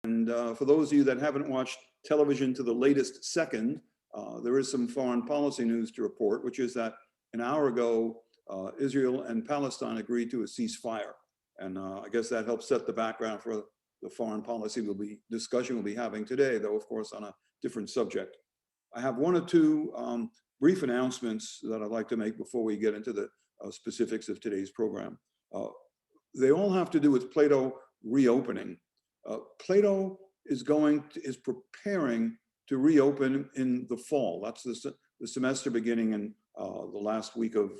And for those of you that haven't watched television to the latest second, there is some foreign policy news to report, which is that an hour ago, Israel and Palestine agreed to a ceasefire. And I guess that helps set the background for the foreign policy discussion we'll be having today, though of course on a different subject. I have one or two brief announcements that I'd like to make before we get into the specifics of today's program. They all have to do with Plato Reopening. Plato is preparing to reopen in the fall. That's the semester beginning in the last week of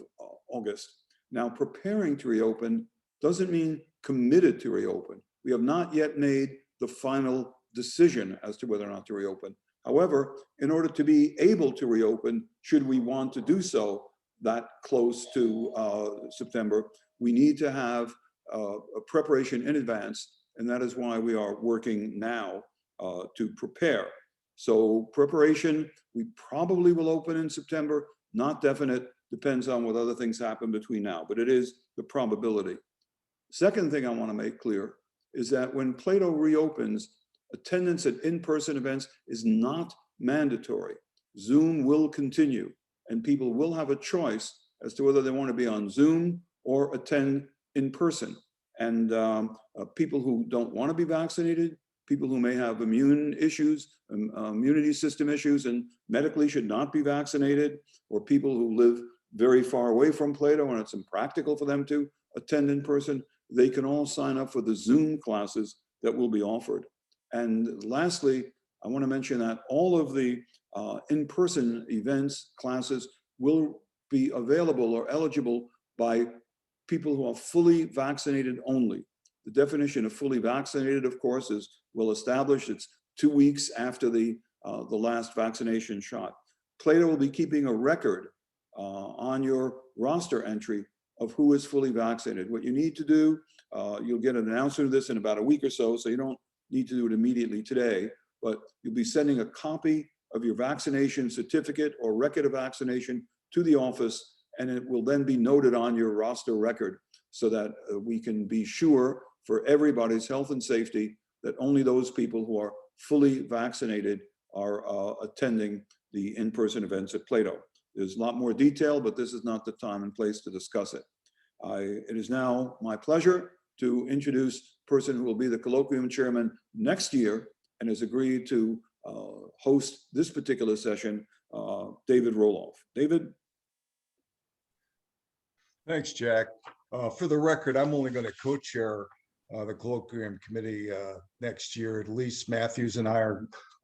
August. Now, preparing to reopen doesn't mean committed to reopen. We have not yet made the final decision as to whether or not to reopen. However, in order to be able to reopen, should we want to do so that close to September, we need to have a preparation in advance, and that is why we are working now to prepare. So preparation, we probably will open in September, not definite, depends on what other things happen between now, but it is the probability. Second thing I want to make clear is that when Plato reopens, attendance at in-person events is not mandatory. Zoom will continue, and people will have a choice as to whether they want to be on Zoom or attend in person. And people who don't want to be vaccinated, people who may have immune issues, immunity system issues, and medically should not be vaccinated, or people who live very far away from Plato and it's impractical for them to attend in person, they can all sign up for the Zoom classes that will be offered. And lastly, I want to mention that all of the in-person events, classes will be available or eligible by people who are fully vaccinated only. The definition of fully vaccinated, of course, is well established. It's 2 weeks after the last vaccination shot. Plato will be keeping a record on your roster entry of who is fully vaccinated. What you need to do, you'll get an announcement of this in about a week or so, so you don't need to do it immediately today, but you'll be sending a copy of your vaccination certificate or record of vaccination to the office, and it will then be noted on your roster record so that we can be sure for everybody's health and safety that only those people who are fully vaccinated are attending the in-person events at Plato. There's a lot more detail, but this is not the time and place to discuss it. It is now my pleasure to introduce the person who will be the Colloquium Chairman next year and has agreed to host this particular session, David Roloff. David? Thanks, Jack. For the record, I'm only going to co-chair the Colloquium Committee next year. At least Matthews and I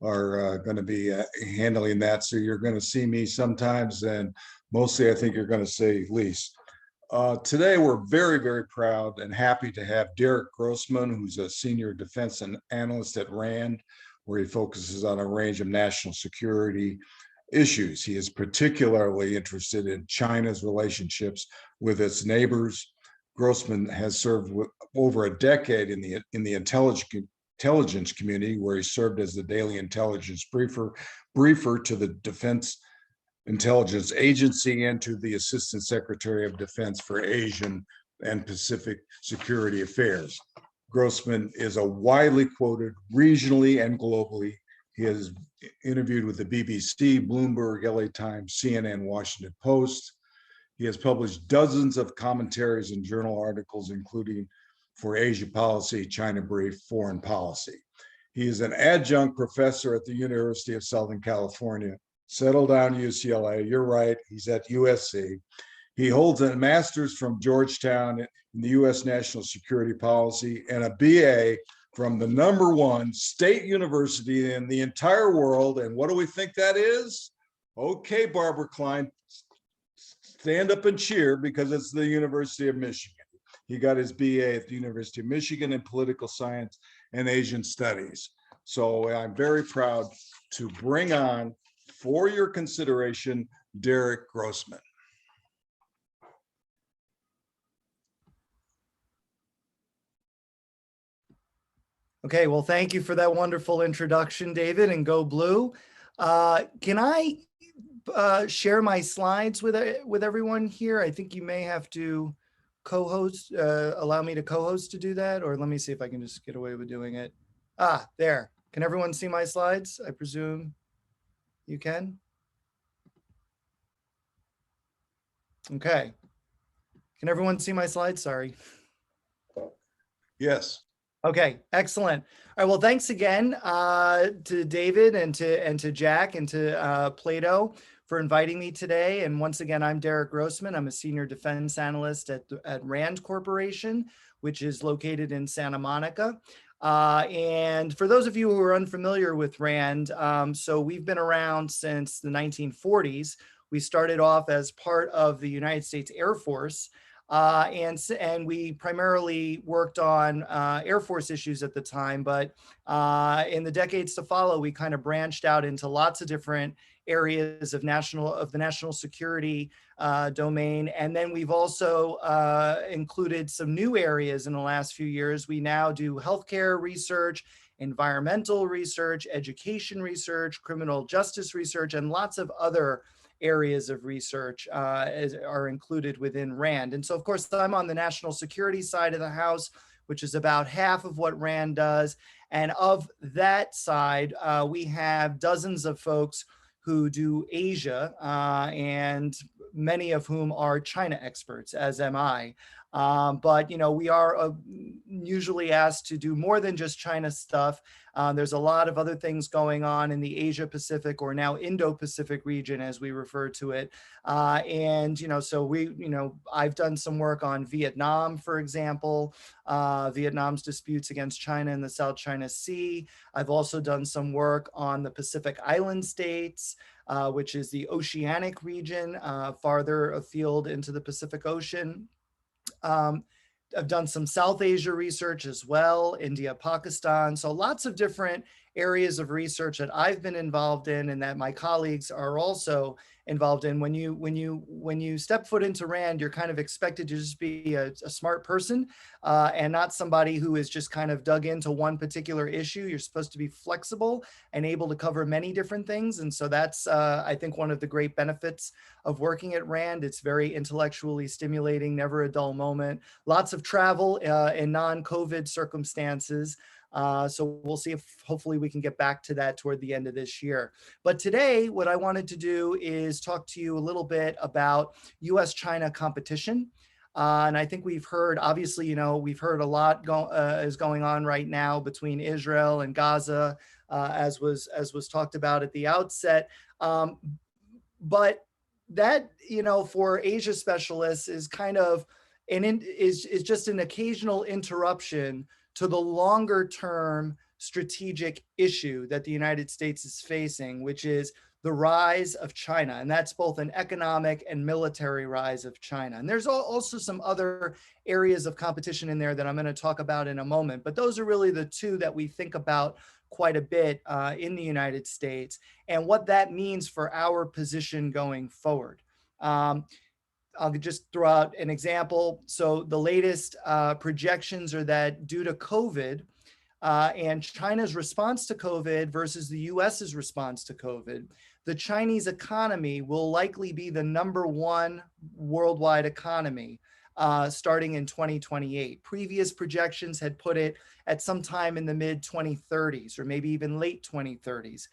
are going to be handling that. So you're going to see me sometimes, and mostly I think you're going to say Lise. Today, we're very, very proud and happy to have Derek Grossman, who's a Senior Defense Analyst at RAND, where he focuses on a range of national security issues. He is particularly interested in China's relationships with its neighbors. Grossman has served over a decade in the intelligence community, where he served as the daily intelligence briefer to the Defense Intelligence Agency and to the Assistant Secretary of Defense for Asian and Pacific Security Affairs. Grossman is a widely quoted regionally and globally. He has interviewed with the BBC, Bloomberg, LA Times, CNN, Washington Post. He has published dozens of commentaries and journal articles, including for Asia Policy, China Brief, Foreign Policy. He is an adjunct professor at the University of Southern California, settled down UCLA. You're right, he's at USC. He holds a master's from Georgetown in the U.S. National Security Policy and a BA from the #1 state university in the entire world. And what do we think that is? Okay, Barbara Klein, stand up and cheer, because it's the University of Michigan. He got his BA at the University of Michigan in political science and Asian studies. So I'm very proud to bring on, for your consideration, Derek Grossman. Okay, well, thank you for that wonderful introduction, David, and go blue. Can I share my slides with everyone here? I think you may have to co-host, allow me to co-host to do that, or let me see if I can just get away with doing it. Ah, there. Can everyone see my slides? I presume you can. Okay. Can everyone see my slides? Sorry. Yes. Okay, excellent. All right, well, thanks again to David and to Jack and to Plato for inviting me today. And once again, I'm Derek Grossman. I'm a senior defense analyst at Rand Corporation, which is located in Santa Monica. And for those of you who are unfamiliar with Rand, so we've been around since the 1940s. We started off as part of the United States Air Force. And we primarily worked on Air Force issues at the time, but in the decades to follow, we kind of branched out into lots of different areas of the national security domain. And then we've also included some new areas in the last few years. We now do healthcare research, environmental research, education research, criminal justice research, and lots of other areas of research are included within RAND. And so, of course, I'm on the national security side of the house, which is about half of what RAND does. And of that side, we have dozens of folks who do Asia, and many of whom are China experts, as am I. But, you know, we are usually asked to do more than just China stuff. There's a lot of other things going on in the Asia Pacific, or now Indo-Pacific region, as we refer to it. And, you know, so I've done some work on Vietnam, for example, Vietnam's disputes against China in the South China Sea. I've also done some work on the Pacific Island states, which is the oceanic region, farther afield into the Pacific Ocean. I've done some South Asia research as well, India, Pakistan. So lots of different areas of research that I've been involved in and that my colleagues are also involved in. When you step foot into RAND, you're kind of expected to just be a smart person and not somebody who is just kind of dug into one particular issue. You're supposed to be flexible and able to cover many different things. And so that's, I think, one of the great benefits of working at RAND. It's very intellectually stimulating, never a dull moment. Lots of travel in non-COVID circumstances. So we'll see if hopefully we can get back to that toward the end of this year. But today, what I wanted to do is talk to you a little bit about US-China competition. And I think we've heard, obviously, you know, we've heard a lot is going on right now between Israel and Gaza, as was talked about at the outset. But that, you know, for Asia specialists is kind of is just an occasional interruption to the longer term strategic issue that the United States is facing, which is the rise of China. And that's both an economic and military rise of China. And there's also some other areas of competition in there that I'm going to talk about in a moment. But those are really the two that we think about quite a bit in the United States and what that means for our position going forward. I'll just throw out an example. So the latest projections are that due to COVID and China's response to COVID versus the US's response to COVID, the Chinese economy will likely be the #1 worldwide economy starting in 2028. Previous projections had put it at some time in the mid-2030s or maybe even late 2030s.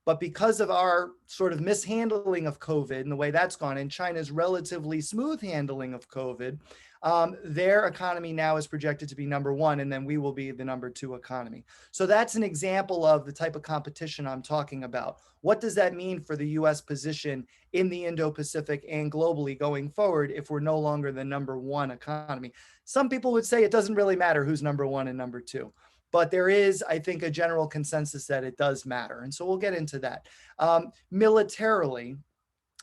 But because of our sort of mishandling of COVID and the way that's gone, and China's relatively smooth handling of COVID, their economy now is projected to be #1, and then we will be the #2 economy. So that's an example of the type of competition I'm talking about. What does that mean for the US position in the Indo-Pacific and globally going forward if we're no longer the #1 economy? Some people would say it doesn't really matter who's #1 and #2. But there is, I think, a general consensus that it does matter. And so we'll get into that. Militarily,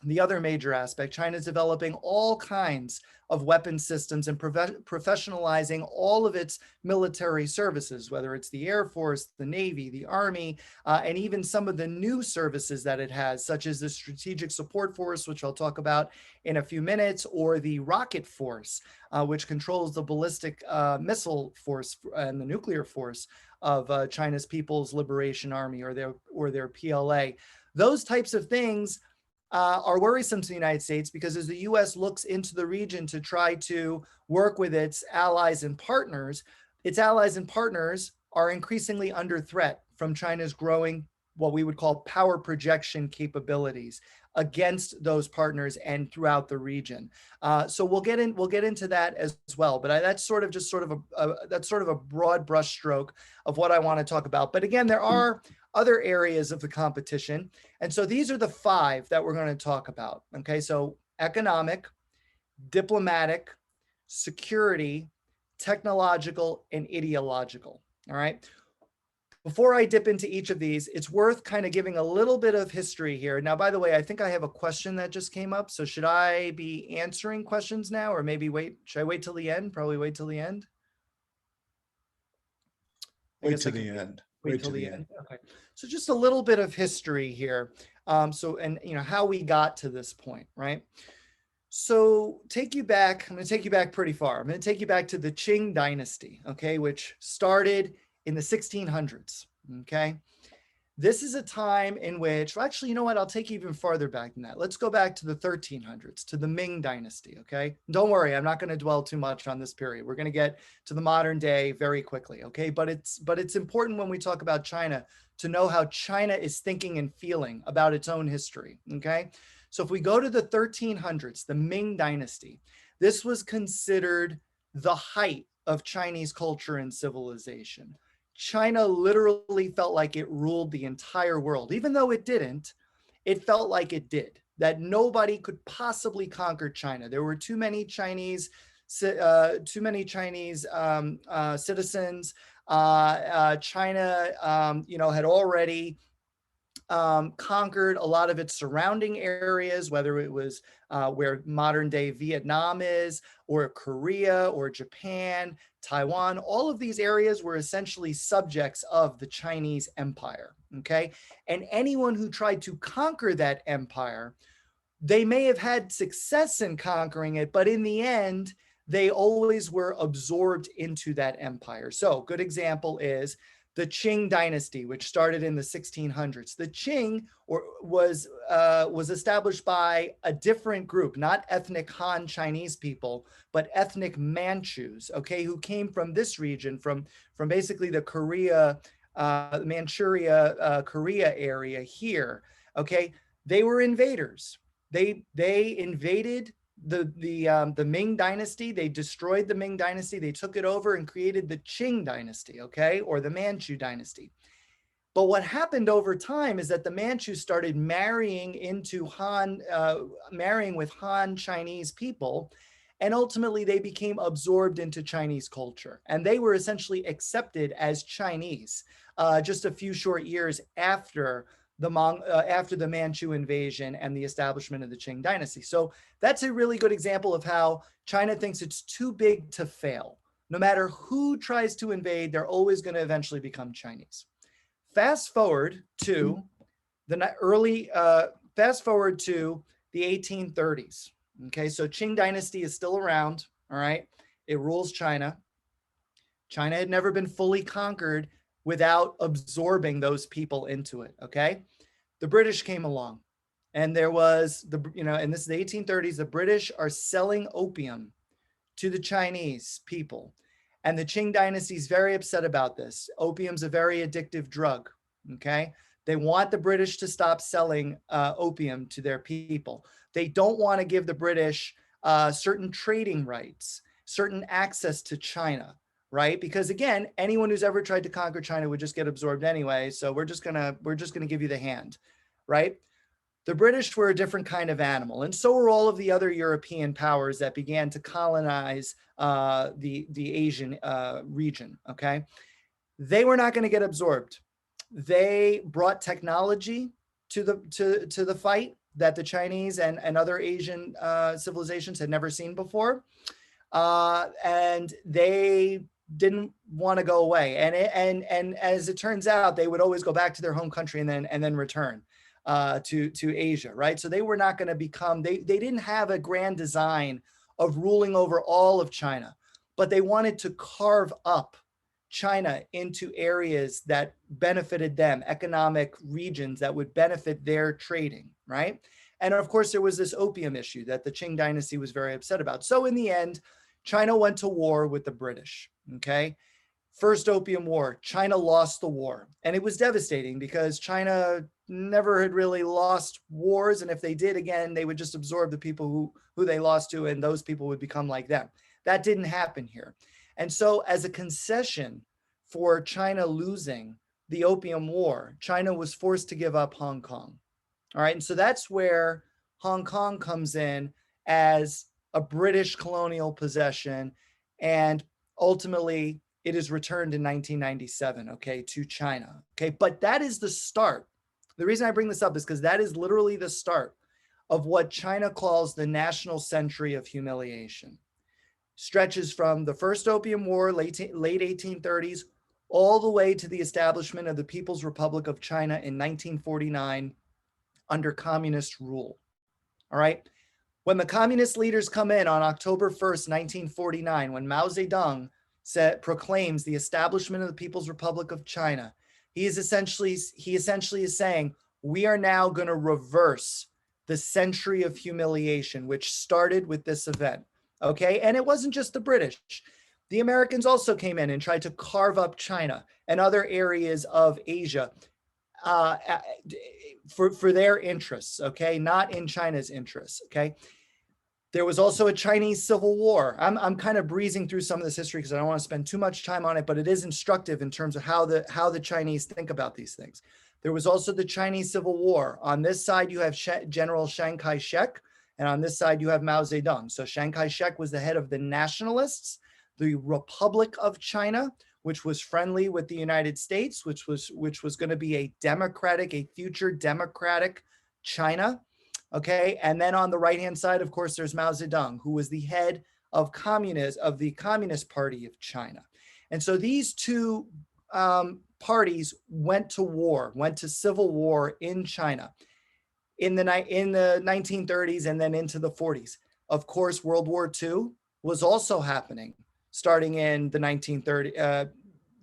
the other major aspect, China is developing all kinds of weapon systems and professionalizing all of its military services, whether it's the Air Force, the Navy, the Army, and even some of the new services that it has, such as the Strategic Support Force, which I'll talk about in a few minutes, or the Rocket Force, which controls the ballistic missile force and the nuclear force of China's People's Liberation Army, or their PLA. Those types of things are worrisome to the United States because as the US looks into the region to try to work with its allies and partners are increasingly under threat from China's growing, what we would call power projection capabilities against those partners and throughout the region. So we'll get into that as well. But that's sort of just that's sort of a broad brushstroke of what I want to talk about. But again, there are other areas of the competition. And so these are the 5 that we're going to talk about. Okay, so economic, diplomatic, security, technological, and ideological. All right. Before I dip into each of these, it's worth kind of giving a little bit of history here. Now, by the way, I think I have a question that just came up. So should I be answering questions now, or maybe should I wait till the end? Probably wait till the end. Wait till the end. Wait till the end. Okay. So just a little bit of history here. And how we got to this point, right? So I'm going to take you back pretty far. I'm going to take you back to the Qing Dynasty, okay, which started in the 1600s, okay? This is a time in which, well, actually, you know what? I'll take you even farther back than that. Let's go back to the 1300s, to the Ming Dynasty, okay? Don't worry, I'm not going to dwell too much on this period. We're going to get to the modern day very quickly, okay? But it's important when we talk about China to know how China is thinking and feeling about its own history, okay? So if we go to the 1300s, the Ming Dynasty, this was considered the height of Chinese culture and civilization. China literally felt like it ruled the entire world. Even though it didn't, it felt like it did, that nobody could possibly conquer China. There were too many Chinese citizens. China, had already conquered a lot of its surrounding areas, whether it was where modern day Vietnam is, or Korea, or Japan, Taiwan. All of these areas were essentially subjects of the Chinese empire, okay? And anyone who tried to conquer that empire, they may have had success in conquering it, but in the end, they always were absorbed into that empire. So, good example is the Qing Dynasty, which started in the 1600s. The Qing was established by a different group, not ethnic Han Chinese people, but ethnic Manchus, okay, who came from this region, from basically the Manchuria, Korea area here, okay? They were invaders. They invaded the Ming Dynasty. They destroyed the Ming Dynasty. They took it over and created the Qing Dynasty, okay, or the Manchu Dynasty. But what happened over time is that the Manchus started marrying with Han Chinese people, and ultimately they became absorbed into Chinese culture, and they were essentially accepted as Chinese just a few short years after the Manchu invasion and the establishment of the Qing Dynasty. So that's a really good example of how China thinks it's too big to fail. No matter who tries to invade, they're always going to eventually become Chinese. Fast forward to the 1830s. Okay, so Qing Dynasty is still around. All right, it rules China. China had never been fully conquered without absorbing those people into it, okay? The British came along, and there was and this is the 1830s, the British are selling opium to the Chinese people. And the Qing Dynasty is very upset about this. Opium's a very addictive drug, okay? They want the British to stop selling opium to their people. They don't want to give the British certain trading rights, certain access to China, right? Because again, anyone who's ever tried to conquer China would just get absorbed anyway. So we're just gonna give you the hand, right? The British were a different kind of animal, and so were all of the other European powers that began to colonize the Asian region. Okay, they were not going to get absorbed. They brought technology to the fight that the Chinese and other Asian civilizations had never seen before, and they didn't want to go away. And as it turns out, they would always go back to their home country and then return to Asia, right? So they were not going to become, they didn't have a grand design of ruling over all of China, but they wanted to carve up China into areas that benefited them, economic regions that would benefit their trading, right? And of course, there was this opium issue that the Qing Dynasty was very upset about. So in the end, China went to war with the British, okay? First Opium War, China lost the war. And it was devastating because China never had really lost wars. And if they did again, they would just absorb the people who they lost to, and those people would become like them. That didn't happen here. And so as a concession for China losing the Opium War, China was forced to give up Hong Kong. All right. And so that's where Hong Kong comes in as a British colonial possession. And ultimately, it is returned in 1997, okay, to China. Okay. But that is the start. The reason I bring this up is because that is literally the start of what China calls the national century of humiliation. Stretches from the first Opium War, late 1830s, all the way to the establishment of the People's Republic of China in 1949 under communist rule. All right. When the communist leaders come in on October 1st, 1949, when Mao Zedong proclaims the establishment of the People's Republic of China, he essentially is saying, we are now going to reverse the century of humiliation, which started with this event. Okay. And it wasn't just the British. The Americans also came in and tried to carve up China and other areas of Asia for their interests, okay, not in China's interests, okay. There was also a Chinese Civil War. I'm kind of breezing through some of this history because I don't want to spend too much time on it, but it is instructive in terms of how the Chinese think about these things. There was also the Chinese Civil War. On this side, you have General Chiang Kai-shek, and on this side, you have Mao Zedong. So Chiang Kai-shek was the head of the nationalists, the Republic of China, which was friendly with the United States, which was going to be a future democratic China. Okay. And then on the right-hand side, of course, there's Mao Zedong, who was the head of the Communist Party of China. And so these two parties went to civil war in China in the 1930s and then into the 40s. Of course, World War II was also happening starting in the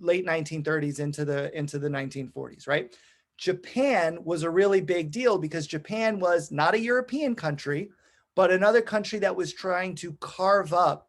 late 1930s into the 1940s, right? Japan was a really big deal because Japan was not a European country, but another country that was trying to carve up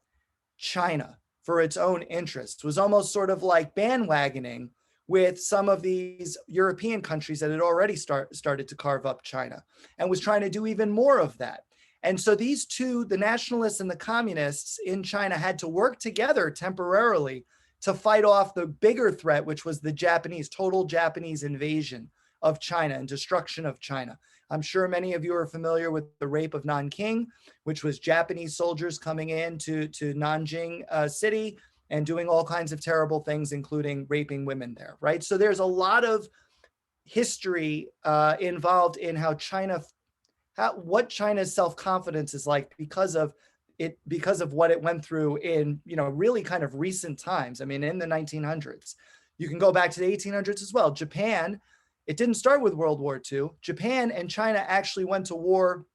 China for its own interests. It was almost sort of like bandwagoning with some of these European countries that had already started to carve up China and was trying to do even more of that. And so these two, the nationalists and the communists in China, had to work together temporarily to fight off the bigger threat, which was the total Japanese invasion of China and destruction of China. I'm sure many of you are familiar with the rape of Nanking, which was Japanese soldiers coming in to Nanjing city and doing all kinds of terrible things, including raping women there, right? So there's a lot of history involved in what China's self-confidence is like because of what it went through in, really kind of recent times. I mean, in the 1900s, you can go back to the 1800s as well. Japan, it didn't start with World War II. Japan and China actually went to war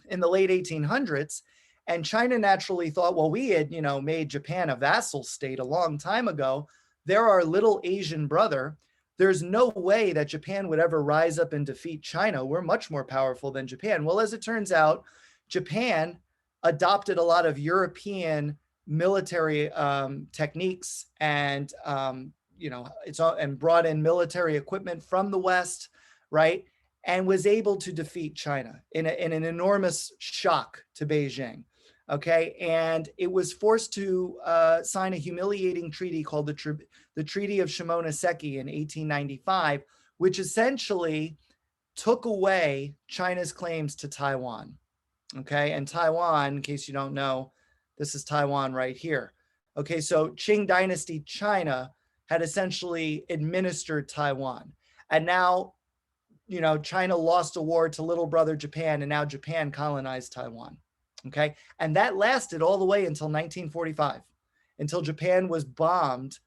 in the late 1800s. And China naturally thought, well, we had, made Japan a vassal state a long time ago. They're our little Asian brother. There's no way that Japan would ever rise up and defeat China. We're much more powerful than Japan. Well, as it turns out, Japan adopted a lot of European military techniques and, and brought in military equipment from the West, right? And was able to defeat China in an enormous shock to Beijing. Okay, and it was forced to sign a humiliating treaty called the Treaty of Shimonoseki in 1895, which essentially took away China's claims to Taiwan. Okay, and Taiwan, in case you don't know, this is Taiwan right here. Okay, so Qing Dynasty China had essentially administered Taiwan. And now, China lost a war to little brother Japan, and now Japan colonized Taiwan. Okay, and that lasted all the way until 1945, until Japan was bombed,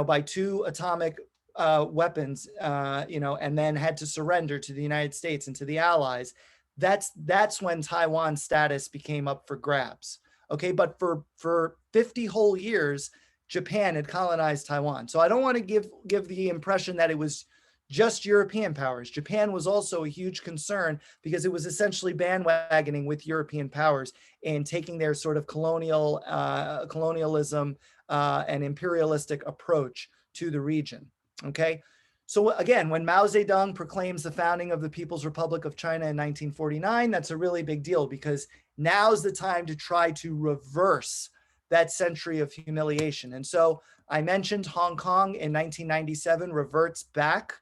by 2 atomic weapons, and then had to surrender to the United States and to the Allies. That's when Taiwan's status became up for grabs. Okay, but for 50 whole years, Japan had colonized Taiwan. So I don't want to give the impression that it was just European powers. Japan was also a huge concern because it was essentially bandwagoning with European powers and taking their sort of colonialism an imperialistic approach to the region. Okay. So again, when Mao Zedong proclaims the founding of the People's Republic of China in 1949, that's a really big deal because now's the time to try to reverse that century of humiliation. And so I mentioned Hong Kong in 1997 reverts back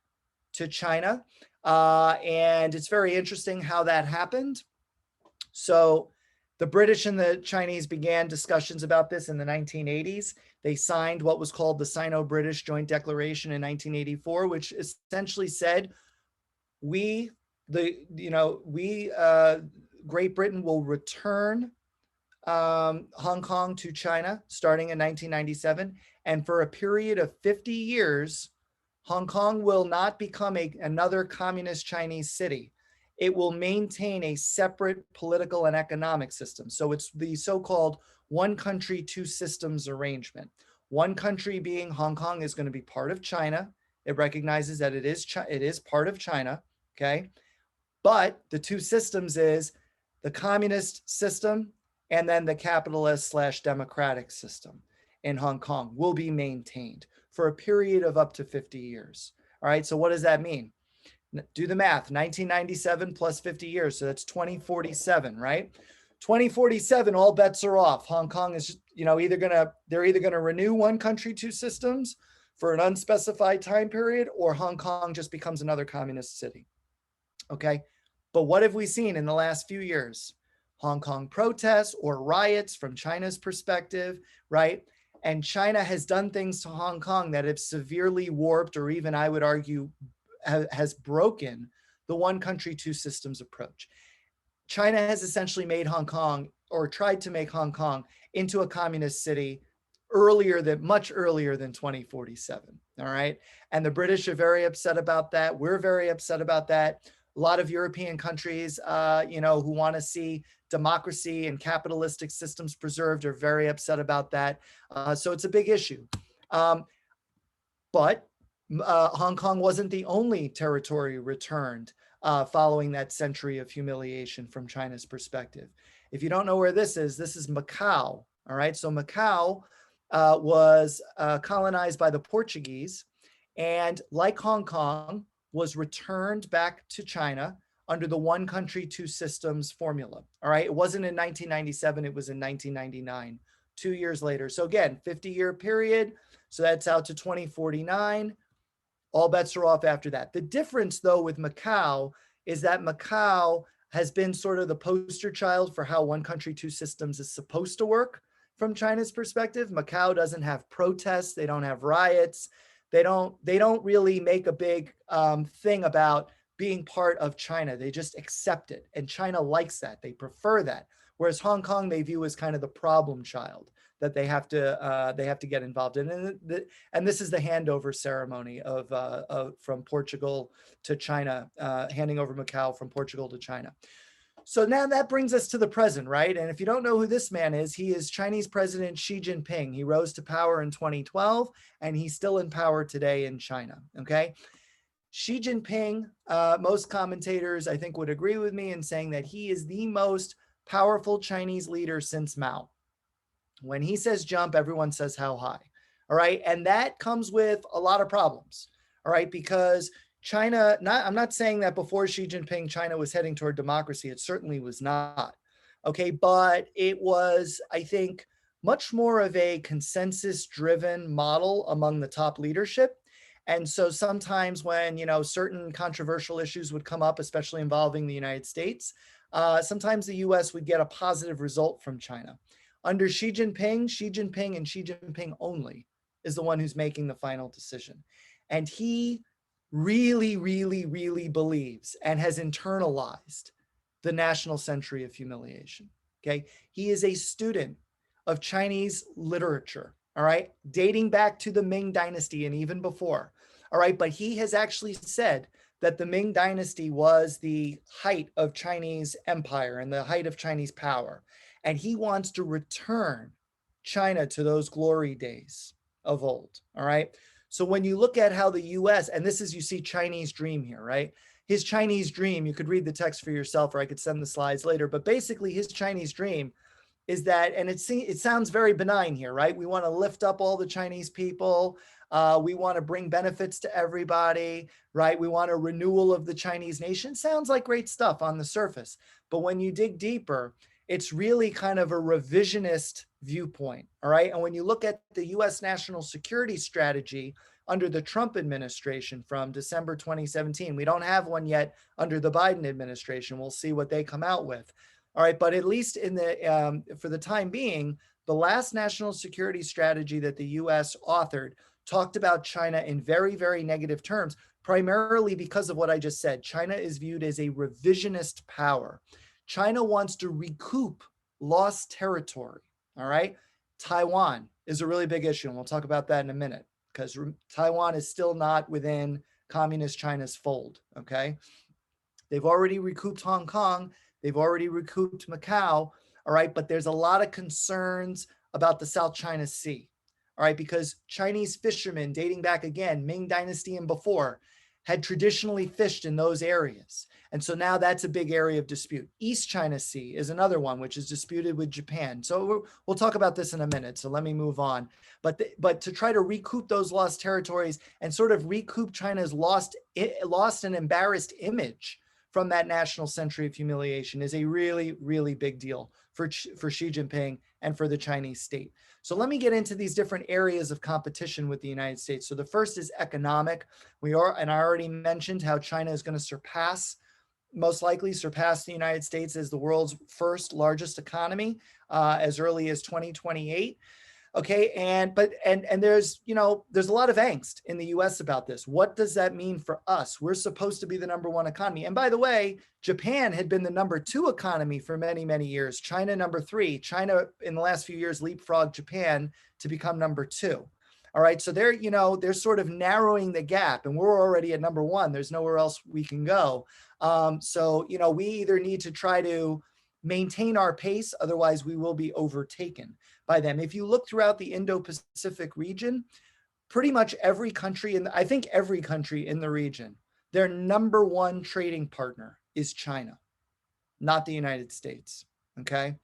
to China. And it's very interesting how that happened. So the British and the Chinese began discussions about this in the 1980s. They signed what was called the Sino-British Joint Declaration in 1984, which essentially said, Great Britain will return Hong Kong to China starting in 1997. And for a period of 50 years, Hong Kong will not become another communist Chinese city. It will maintain a separate political and economic system. So it's the so-called one country, two systems arrangement. One country being Hong Kong is going to be part of China. It recognizes that it is part of China, okay? But the two systems is the communist system and then the capitalist/democratic system in Hong Kong will be maintained for a period of up to 50 years. All right, so what does that mean? Do the math, 1997 plus 50 years, so that's 2047, right? 2047, all bets are off. Hong Kong is, they're either gonna renew one country, two systems for an unspecified time period, or Hong Kong just becomes another communist city, okay? But what have we seen in the last few years? Hong Kong protests or riots from China's perspective, right? And China has done things to Hong Kong that have severely warped, or even I would argue, has broken the one country, two systems approach. China has essentially made Hong Kong, or tried to make Hong Kong, into a communist city much earlier than 2047, all right? And the British are very upset about that. We're very upset about that. A lot of European countries, who want to see democracy and capitalistic systems preserved are very upset about that. So it's a big issue. But Hong Kong wasn't the only territory returned following that century of humiliation from China's perspective. If you don't know where this is Macau, all right? So Macau was colonized by the Portuguese, and like Hong Kong, was returned back to China under the one country, two systems formula, all right? It wasn't in 1997, it was in 1999, 2 years later. So again, 50-year period, so that's out to 2049. All bets are off after that. The difference, though, with Macau is that Macau has been sort of the poster child for how one country, two systems is supposed to work from China's perspective. Macau doesn't have protests. They don't have riots. They don't really make a big thing about being part of China. They just accept it. And China likes that. They prefer that. Whereas Hong Kong, they view as kind of the problem child that they have to get involved in. And this is the handover ceremony from Portugal to China, handing over Macau from Portugal to China. So now that brings us to the present, right? And if you don't know who this man is, he is Chinese President Xi Jinping. He rose to power in 2012, and he's still in power today in China, okay? Xi Jinping, most commentators, I think, would agree with me in saying that he is the most powerful Chinese leader since Mao. When he says jump, everyone says how high, all right? And that comes with a lot of problems, all right? Because China, I'm not saying that before Xi Jinping, China was heading toward democracy. It certainly was not, okay? But it was, I think, much more of a consensus-driven model among the top leadership. And so sometimes when, certain controversial issues would come up, especially involving the United States, sometimes the US would get a positive result from China. Under Xi Jinping and Xi Jinping only is the one who's making the final decision. And he really, really, really believes and has internalized the national century of humiliation, okay? He is a student of Chinese literature, all right? Dating back to the Ming Dynasty and even before, all right? But he has actually said that the Ming Dynasty was the height of Chinese empire and the height of Chinese power. And he wants to return China to those glory days of old, all right? So when you look at how the US, and this is, you see Chinese dream here, right? His Chinese dream, you could read the text for yourself, or I could send the slides later, but basically his Chinese dream is that, and it sounds very benign here, right? We want to lift up all the Chinese people. We want to bring benefits to everybody, right? We want a renewal of the Chinese nation. Sounds like great stuff on the surface. But when you dig deeper, it's really kind of a revisionist viewpoint, all right? And when you look at the US national security strategy under the Trump administration from December 2017, we don't have one yet under the Biden administration. We'll see what they come out with. All right, but at least in the for the time being, the last national security strategy that the US authored talked about China in very, very negative terms, primarily because of what I just said. China is viewed as a revisionist power. China wants to recoup lost territory, all right? Taiwan is a really big issue, and we'll talk about that in a minute, because Taiwan is still not within communist China's fold, okay? They've already recouped Hong Kong. They've already recouped Macau, all right? But there's a lot of concerns about the South China Sea, all right? Because Chinese fishermen dating back again, Ming Dynasty and before, had traditionally fished in those areas. And so now that's a big area of dispute. East China Sea is another one, which is disputed with Japan. So we'll talk about this in a minute. So let me move on. But to try to recoup those lost territories and sort of recoup China's lost and embarrassed image from that national century of humiliation is a really, really big deal for Xi Jinping and for the Chinese state. So let me get into these different areas of competition with the United States. So the first is economic. And I already mentioned how China is going to most likely surpass the United States as the world's first largest economy as early as 2028. Okay, and there's there's a lot of angst in the US about this. What does that mean for us? We're supposed to be the number one economy. And by the way, Japan had been the number two economy for many, many years. China number three. China in the last few years leapfrogged Japan to become number two. All right, so they're sort of narrowing the gap, and we're already at number one. There's nowhere else we can go. So we either need to try to maintain our pace, otherwise we will be overtaken by them. If you look throughout the Indo-Pacific region, pretty much every country, I think every country in the region, their number one trading partner is China, not the United States, okay?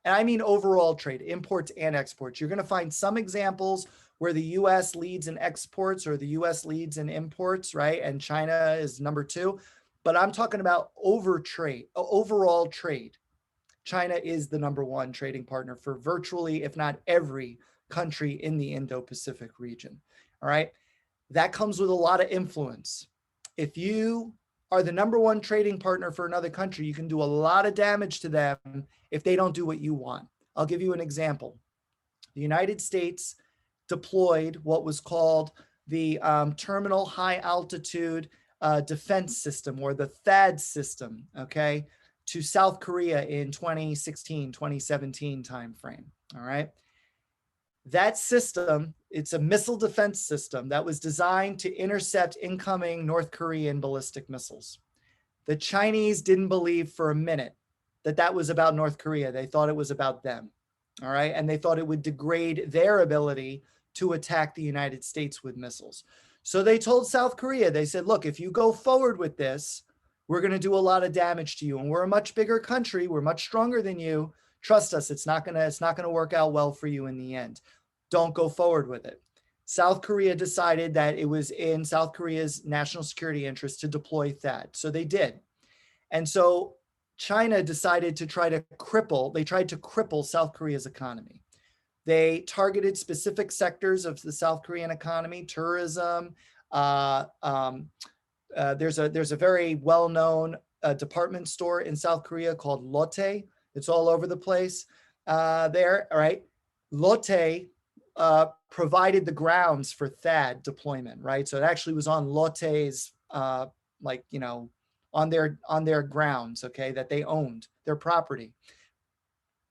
And I mean overall trade, imports and exports. You're gonna find some examples where the US leads in exports or the US leads in imports, right? And China is number two, but I'm talking about overall trade. China is the number one trading partner for virtually, if not every country in the Indo-Pacific region, all right? That comes with a lot of influence. If you are the number one trading partner for another country, you can do a lot of damage to them if they don't do what you want. I'll give you an example. The United States deployed what was called the Terminal High Altitude Defense System, or the THAAD system, okay, to South Korea in 2016, 2017 timeframe, all right? That system, it's a missile defense system that was designed to intercept incoming North Korean ballistic missiles. The Chinese didn't believe for a minute that that was about North Korea. They thought it was about them, all right? And they thought it would degrade their ability to attack the United States with missiles. So they told South Korea, they said, look, if you go forward with this, we're going to do a lot of damage to you. And we're a much bigger country. We're much stronger than you. Trust us, it's not going to work out well for you in the end. Don't go forward with it. South Korea decided that it was in South Korea's national security interest to deploy THAAD. So they did. And so China decided to tried to cripple South Korea's economy. They targeted specific sectors of the South Korean economy, tourism. There's a very well-known department store in South Korea called Lotte. It's all over the place there, all right? Lotte provided the grounds for THAAD deployment, right? So it actually was on Lotte's, on their grounds, okay, that they owned, their property.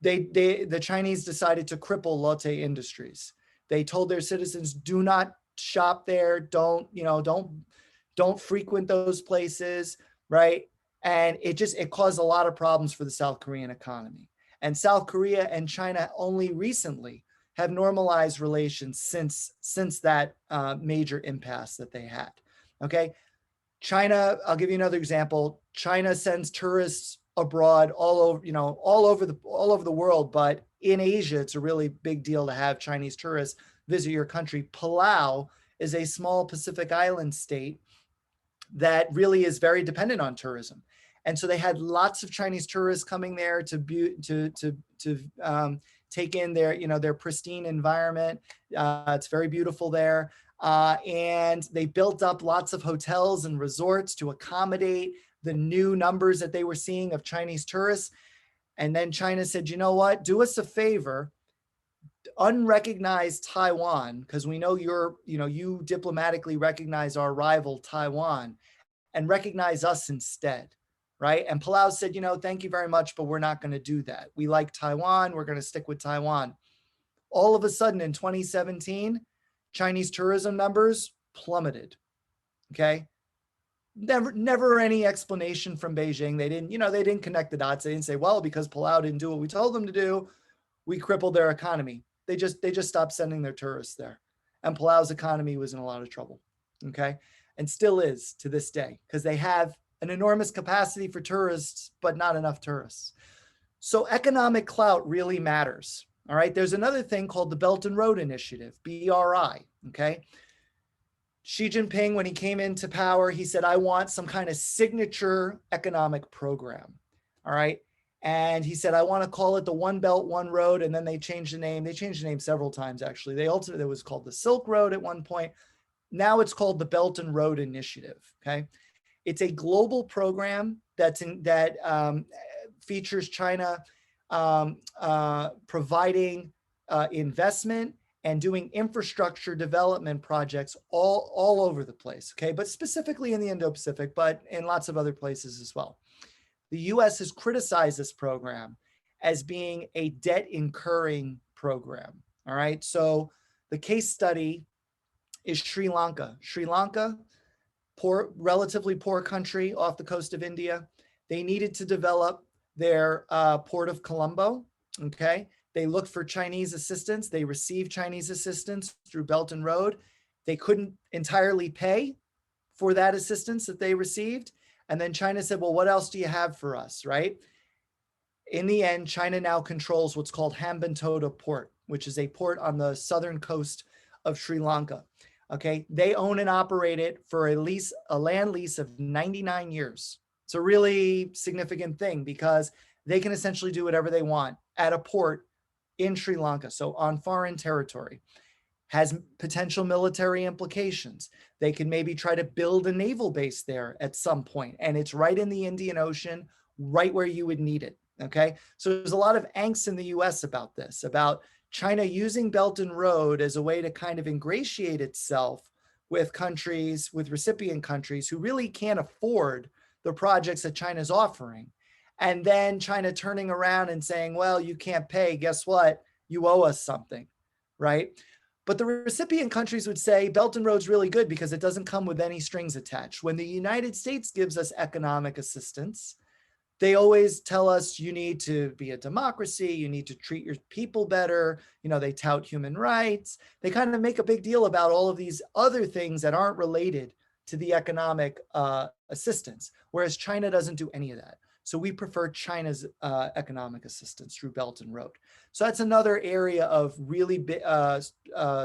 The Chinese decided to cripple Lotte Industries. They told their citizens, do not shop there, don't frequent those places, right? And it caused a lot of problems for the South Korean economy. And South Korea and China only recently have normalized relations since that major impasse that they had, okay? China, I'll give you another example. China sends tourists abroad all over the world, but in Asia, it's a really big deal to have Chinese tourists visit your country. Palau is a small Pacific island state that really is very dependent on tourism. And so they had lots of Chinese tourists coming there to take in their pristine environment. It's very beautiful there. And they built up lots of hotels and resorts to accommodate the new numbers that they were seeing of Chinese tourists. And then China said, you know what, do us a favor, unrecognize Taiwan, because we know you diplomatically recognize our rival Taiwan, and recognize us instead, right? And Palau said, thank you very much, but we're not going to do that. We like Taiwan. We're going to stick with Taiwan. All of a sudden in 2017, Chinese tourism numbers plummeted, okay? Never any explanation from Beijing. They didn't connect the dots. They didn't say, well, because Palau didn't do what we told them to do, we crippled their economy. They just stopped sending their tourists there. And Palau's economy was in a lot of trouble, okay? And still is to this day, because they have an enormous capacity for tourists, but not enough tourists. So economic clout really matters, all right? There's another thing called the Belt and Road Initiative, BRI, okay? Xi Jinping, when he came into power, he said, I want some kind of signature economic program, all right? And he said, I want to call it the One Belt, One Road. And then they changed the name. They changed the name several times, actually. It was called the Silk Road at one point. Now it's called the Belt and Road Initiative, okay? It's a global program that features China providing investment and doing infrastructure development projects all over the place, okay? But specifically in the Indo-Pacific, but in lots of other places as well. The US has criticized this program as being a debt incurring program, all right? So the case study is Sri Lanka. Sri Lanka, relatively poor country off the coast of India. They needed to develop their port of Colombo, okay? They looked for Chinese assistance. They received Chinese assistance through Belt and Road. They couldn't entirely pay for that assistance that they received. And then China said, well, what else do you have for us, right? In the end, China now controls what's called Hambantota Port, which is a port on the southern coast of Sri Lanka, okay? They own and operate it for a land lease of 99 years. It's a really significant thing because they can essentially do whatever they want at a port in Sri Lanka, so on foreign territory. Has potential military implications. They can maybe try to build a naval base there at some point, and it's right in the Indian Ocean, right where you would need it, okay? So there's a lot of angst in the US about this, about China using Belt and Road as a way to kind of ingratiate itself with countries, with recipient countries who really can't afford the projects that China's offering. And then China turning around and saying, well, you can't pay, guess what? You owe us something, right? But the recipient countries would say Belt and Road's really good because it doesn't come with any strings attached. When the United States gives us economic assistance, they always tell us you need to be a democracy, you need to treat your people better, they tout human rights. They kind of make a big deal about all of these other things that aren't related to the economic assistance, whereas China doesn't do any of that. So we prefer China's economic assistance through Belt and Road. So that's another area of really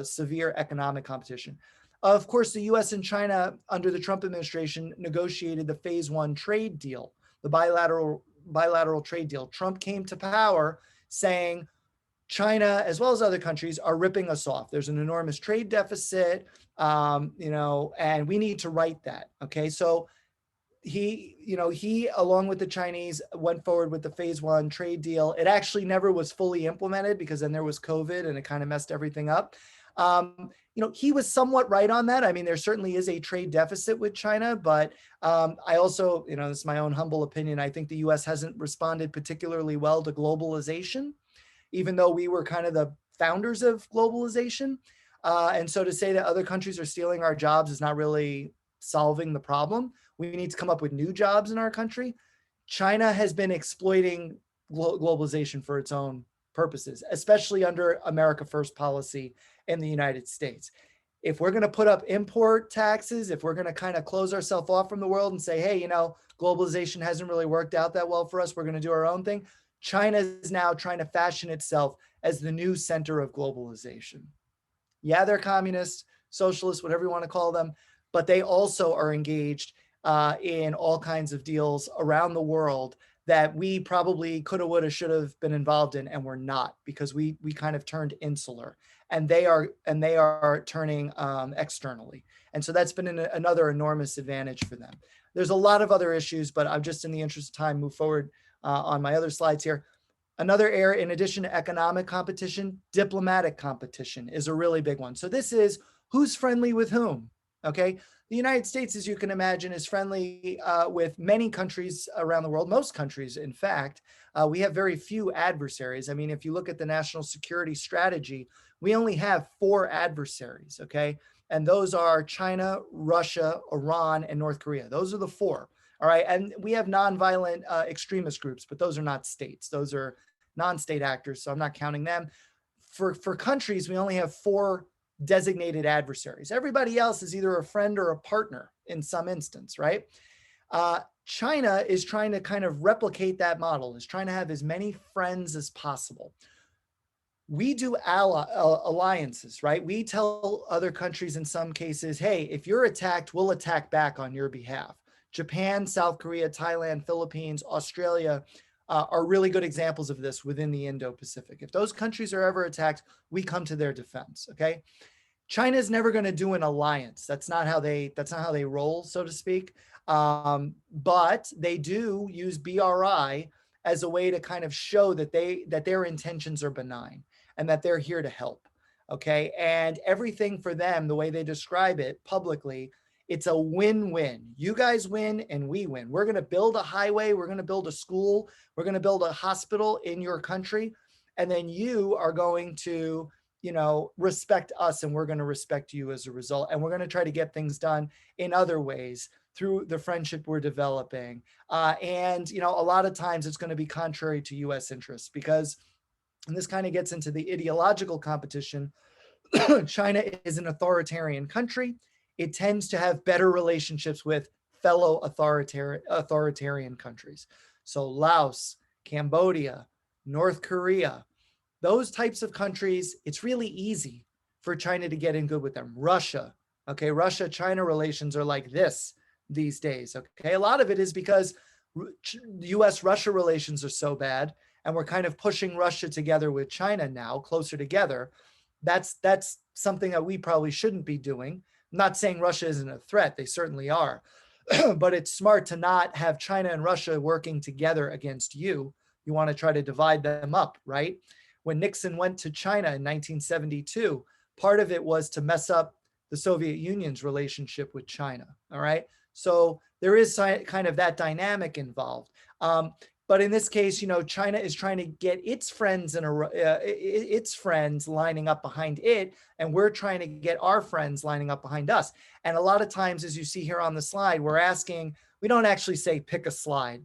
severe economic competition. Of course, the US and China under the Trump administration negotiated the phase one trade deal, the bilateral trade deal. Trump came to power saying China, as well as other countries, are ripping us off. There's an enormous trade deficit, and we need to right that, okay? So he, along with the Chinese, went forward with the phase one trade deal. It actually never was fully implemented because then there was COVID and it kind of messed everything up. He was somewhat right on that. I mean, there certainly is a trade deficit with China, but I also, this is my own humble opinion, I think the US hasn't responded particularly well to globalization, even though we were kind of the founders of globalization. And so to say that other countries are stealing our jobs is not really solving the problem. We need to come up with new jobs in our country. China has been exploiting globalization for its own purposes, especially under America First policy in the United States. If we're going to put up import taxes, if we're going to kind of close ourselves off from the world and say, hey, globalization hasn't really worked out that well for us, we're going to do our own thing. China is now trying to fashion itself as the new center of globalization. Yeah, they're communists, socialists, whatever you want to call them, but they also are engaged in all kinds of deals around the world that we probably coulda, woulda, should have been involved in, and we're not, because we kind of turned insular, and they are turning externally, and so that's been another enormous advantage for them. There's a lot of other issues, but I'm just, in the interest of time, move forward on my other slides here. Another area, in addition to economic competition, diplomatic competition is a really big one. So this is who's friendly with whom, okay? The United States, as you can imagine, is friendly with many countries around the world, most countries, in fact. We have very few adversaries. I mean, if you look at the national security strategy, we only have 4 adversaries, okay? And those are China, Russia, Iran, and North Korea. Those are the 4, all right? And we have nonviolent extremist groups, but those are not states. Those are non-state actors, so I'm not counting them. For countries, we only have 4 designated adversaries. Everybody else is either a friend or a partner in some instance, right? China is trying to kind of replicate that model, is trying to have as many friends as possible. We do alliances, right? We tell other countries in some cases, hey, if you're attacked, we'll attack back on your behalf. Japan, South Korea, Thailand, Philippines, Australia are really good examples of this within the Indo-Pacific. If those countries are ever attacked, we come to their defense, okay? China's never going to do an alliance. That's not how they roll, so to speak. But they do use BRI as a way to kind of show that their intentions are benign and that they're here to help, okay? And everything for them, the way they describe it publicly, it's a win-win. You guys win and we win. We're going to build a highway. We're going to build a school. We're going to build a hospital in your country. And then you are going to, respect us, and we're going to respect you as a result. And we're going to try to get things done in other ways through the friendship we're developing. And a lot of times it's going to be contrary to US interests, because, and this kind of gets into the ideological competition, China is an authoritarian country. It tends to have better relationships with fellow authoritarian countries. So Laos, Cambodia, North Korea, those types of countries, it's really easy for China to get in good with them. Russia, okay, Russia-China relations are like this these days, okay? A lot of it is because US-Russia relations are so bad, and we're kind of pushing Russia together with China now, closer together. That's something that we probably shouldn't be doing. I'm not saying Russia isn't a threat, they certainly are, but it's smart to not have China and Russia working together against you. You want to try to divide them up, right? When Nixon went to China in 1972, part of it was to mess up the Soviet Union's relationship with China, all right? So there is kind of that dynamic involved. But in this case, China is trying to get its friends lining up behind it, and we're trying to get our friends lining up behind us. And a lot of times, as you see here on the slide, we're asking, we don't actually say pick a side,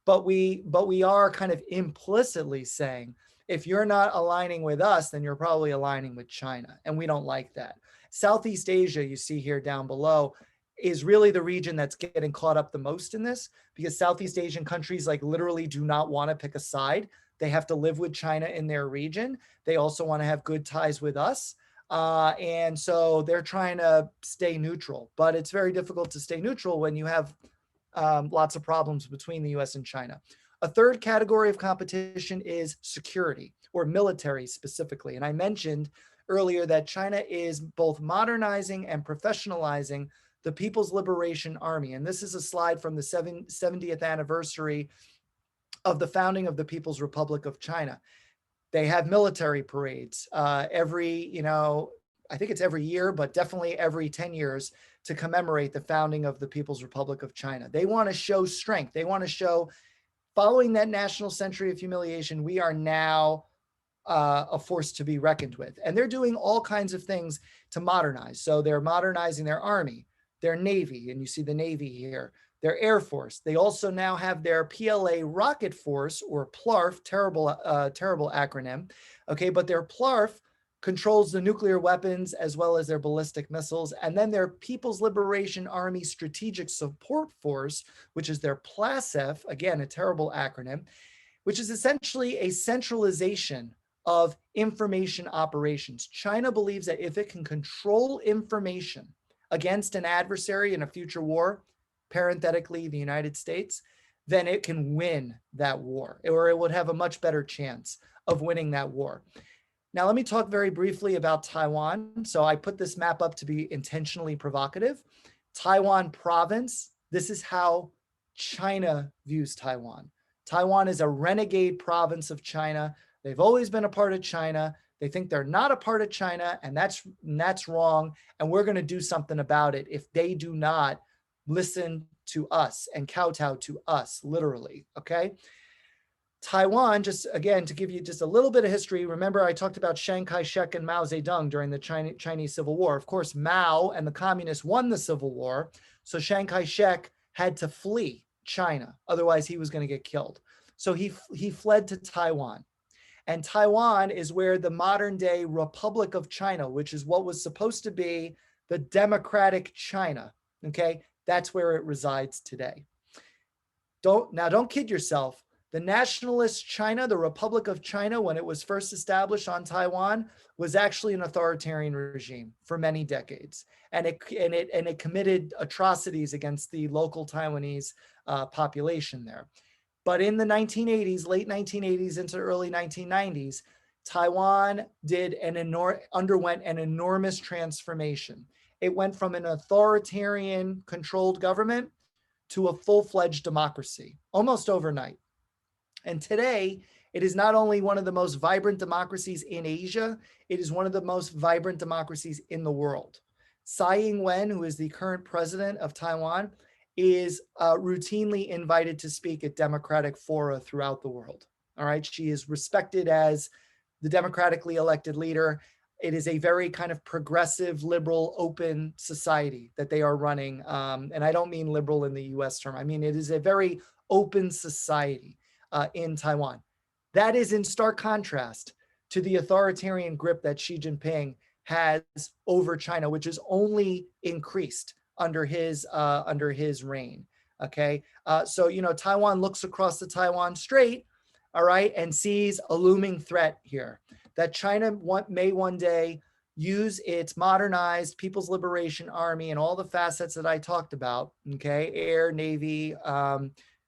but we are kind of implicitly saying, if you're not aligning with us, then you're probably aligning with China, and we don't like that. Southeast Asia, you see here down below, is really the region that's getting caught up the most in this, because Southeast Asian countries literally do not want to pick a side. They have to live with China in their region. They also want to have good ties with us. And so they're trying to stay neutral, but it's very difficult to stay neutral when you have lots of problems between the US and China. A third category of competition is security, or military specifically. And I mentioned earlier that China is both modernizing and professionalizing the People's Liberation Army. And this is a slide from the 70th anniversary of the founding of the People's Republic of China. They have military parades every, I think it's every year, but definitely every 10 years to commemorate the founding of the People's Republic of China. They want to show strength. They want to show, following that national century of humiliation, we are now a force to be reckoned with. And they're doing all kinds of things to modernize. So they're modernizing their army, their Navy, and you see the Navy here, their Air Force. They also now have their PLA Rocket Force, or PLARF, terrible acronym, okay, but their PLARF controls the nuclear weapons as well as their ballistic missiles. And then their People's Liberation Army Strategic Support Force, which is their PLASF, again, a terrible acronym, which is essentially a centralization of information operations. China believes that if it can control information against an adversary in a future war, parenthetically the United States, then it can win that war, or it would have a much better chance of winning that war. Now, let me talk very briefly about Taiwan. So I put this map up to be intentionally provocative. Taiwan province, this is how China views Taiwan. Taiwan is a renegade province of China. They've always been a part of China. They think they're not a part of China, and that's wrong. And we're going to do something about it if they do not listen to us and kowtow to us, literally, okay? Taiwan, just again, to give you just a little bit of history, remember I talked about Chiang Kai-shek and Mao Zedong during the Chinese Civil War. Of course, Mao and the communists won the Civil War, so Chiang Kai-shek had to flee China, otherwise he was going to get killed. So he fled to Taiwan. And Taiwan is where the modern day Republic of China, which is what was supposed to be the democratic China, okay, that's where it resides today. Don't kid yourself. The nationalist China, the Republic of China, when it was first established on Taiwan, was actually an authoritarian regime for many decades. And it committed atrocities against the local Taiwanese population there. But in the 1980s, late 1980s into early 1990s, Taiwan underwent an enormous transformation. It went from an authoritarian controlled government to a full-fledged democracy, almost overnight. And today, it is not only one of the most vibrant democracies in Asia, it is one of the most vibrant democracies in the world. Tsai Ing-wen, who is the current president of Taiwan, is routinely invited to speak at democratic fora throughout the world. All right, she is respected as the democratically elected leader. It is a very kind of progressive, liberal, open society that they are running. And I don't mean liberal in the US term. I mean, it is a very open society in Taiwan. That is in stark contrast to the authoritarian grip that Xi Jinping has over China, which has only increased under his reign. Okay, so Taiwan looks across the Taiwan Strait, all right, and sees a looming threat here that China may one day use its modernized People's Liberation Army and all the facets that I talked about. Okay, air, navy,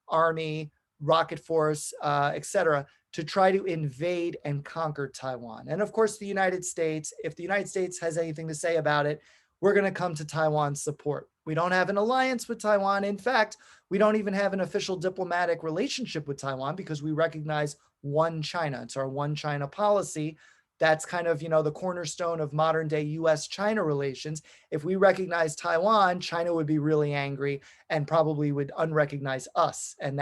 army, rocket force, etc., to try to invade and conquer Taiwan. And of course, the United States, if the United States has anything to say about it, we're going to come to Taiwan's support. We don't have an alliance with Taiwan. In fact, we don't even have an official diplomatic relationship with Taiwan because we recognize one China. It's our one China policy. That's kind of, the cornerstone of modern day US-China relations. If we recognize Taiwan, China would be really angry and probably would unrecognize us, and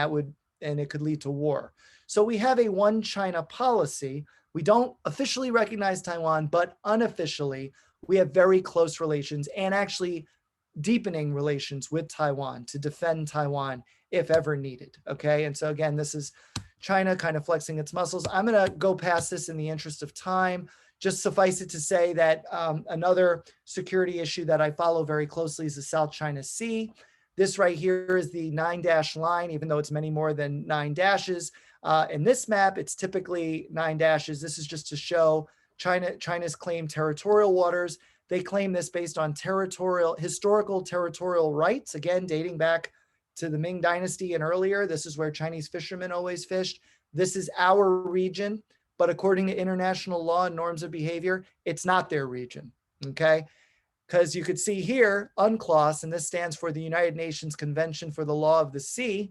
it could lead to war. So we have a one China policy. We don't officially recognize Taiwan, but unofficially, we have very close relations and actually deepening relations with Taiwan to defend Taiwan if ever needed. Okay. And so again, this is China kind of flexing its muscles. I'm going to go past this in the interest of time. Just suffice it to say that another security issue that I follow very closely is the South China Sea. This right here is the 9-dash line, even though it's many more than 9 dashes. In this map, it's typically 9 dashes. This is just to show China's claimed territorial waters. They claim this based on historical territorial rights, again, dating back to the Ming Dynasty and earlier. This is where Chinese fishermen always fished. This is our region, but according to international law and norms of behavior, it's not their region, okay? Because you could see here, UNCLOS, and this stands for the United Nations Convention for the Law of the Sea.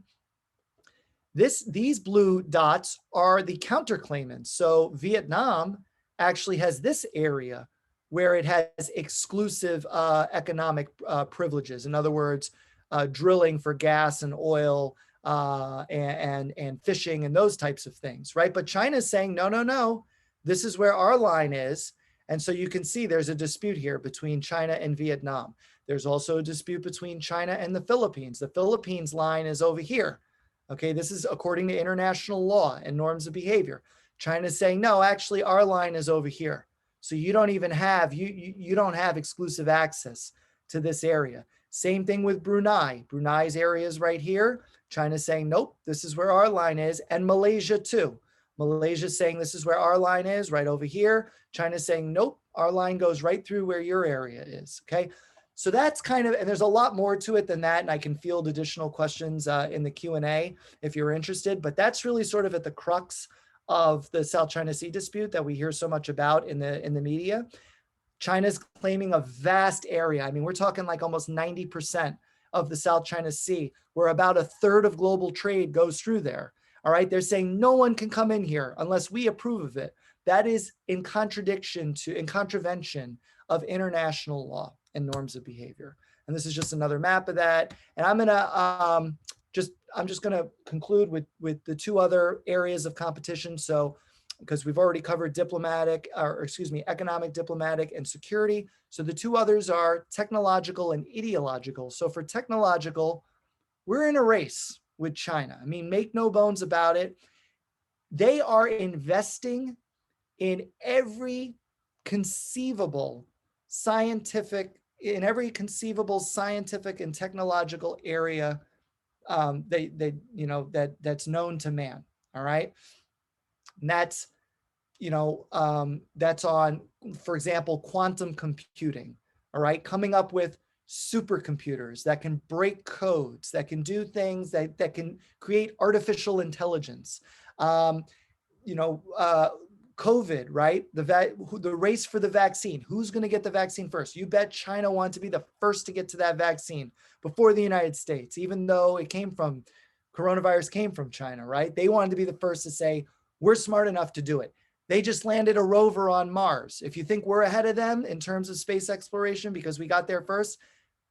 These blue dots are the counterclaimants. So Vietnam actually has this area where it has exclusive economic privileges. In other words, drilling for gas and oil and fishing and those types of things, right? But China's saying, no, this is where our line is. And so you can see there's a dispute here between China and Vietnam. There's also a dispute between China and the Philippines. The Philippines line is over here. Okay, this is according to international law and norms of behavior. China's saying, no, actually our line is over here. So you don't even have, you don't have exclusive access to this area. Same thing with Brunei. Brunei's area is right here. China's saying, nope, this is where our line is. And Malaysia too. Malaysia's saying this is where our line is, right over here. China's saying, nope, our line goes right through where your area is, okay? So that's kind of, and there's a lot more to it than that, and I can field additional questions in the Q&A if you're interested, but that's really sort of at the crux of the South China Sea dispute that we hear so much about in the media. China's claiming a vast area. I mean, we're talking like almost 90% of the South China Sea, where about 1/3 of global trade goes through there. All right, they're saying no one can come in here unless we approve of it. That is in contravention of international law and norms of behavior. And this is just another map of that. And I'm just gonna conclude with the two other areas of competition. So, because we've already covered economic, diplomatic, and security. So the two others are technological and ideological. So for technological, we're in a race with China. I mean, make no bones about it. They are investing in every conceivable scientific and technological area that's known to man. All right. And that's, that's on, for example, quantum computing. All right. Coming up with supercomputers that can break codes, that can do things that can create artificial intelligence. COVID, right? The race for the vaccine. Who's going to get the vaccine first? You bet China wanted to be the first to get to that vaccine before the United States, even though coronavirus came from China, right? They wanted to be the first to say, we're smart enough to do it. They just landed a rover on Mars. If you think we're ahead of them in terms of space exploration because we got there first,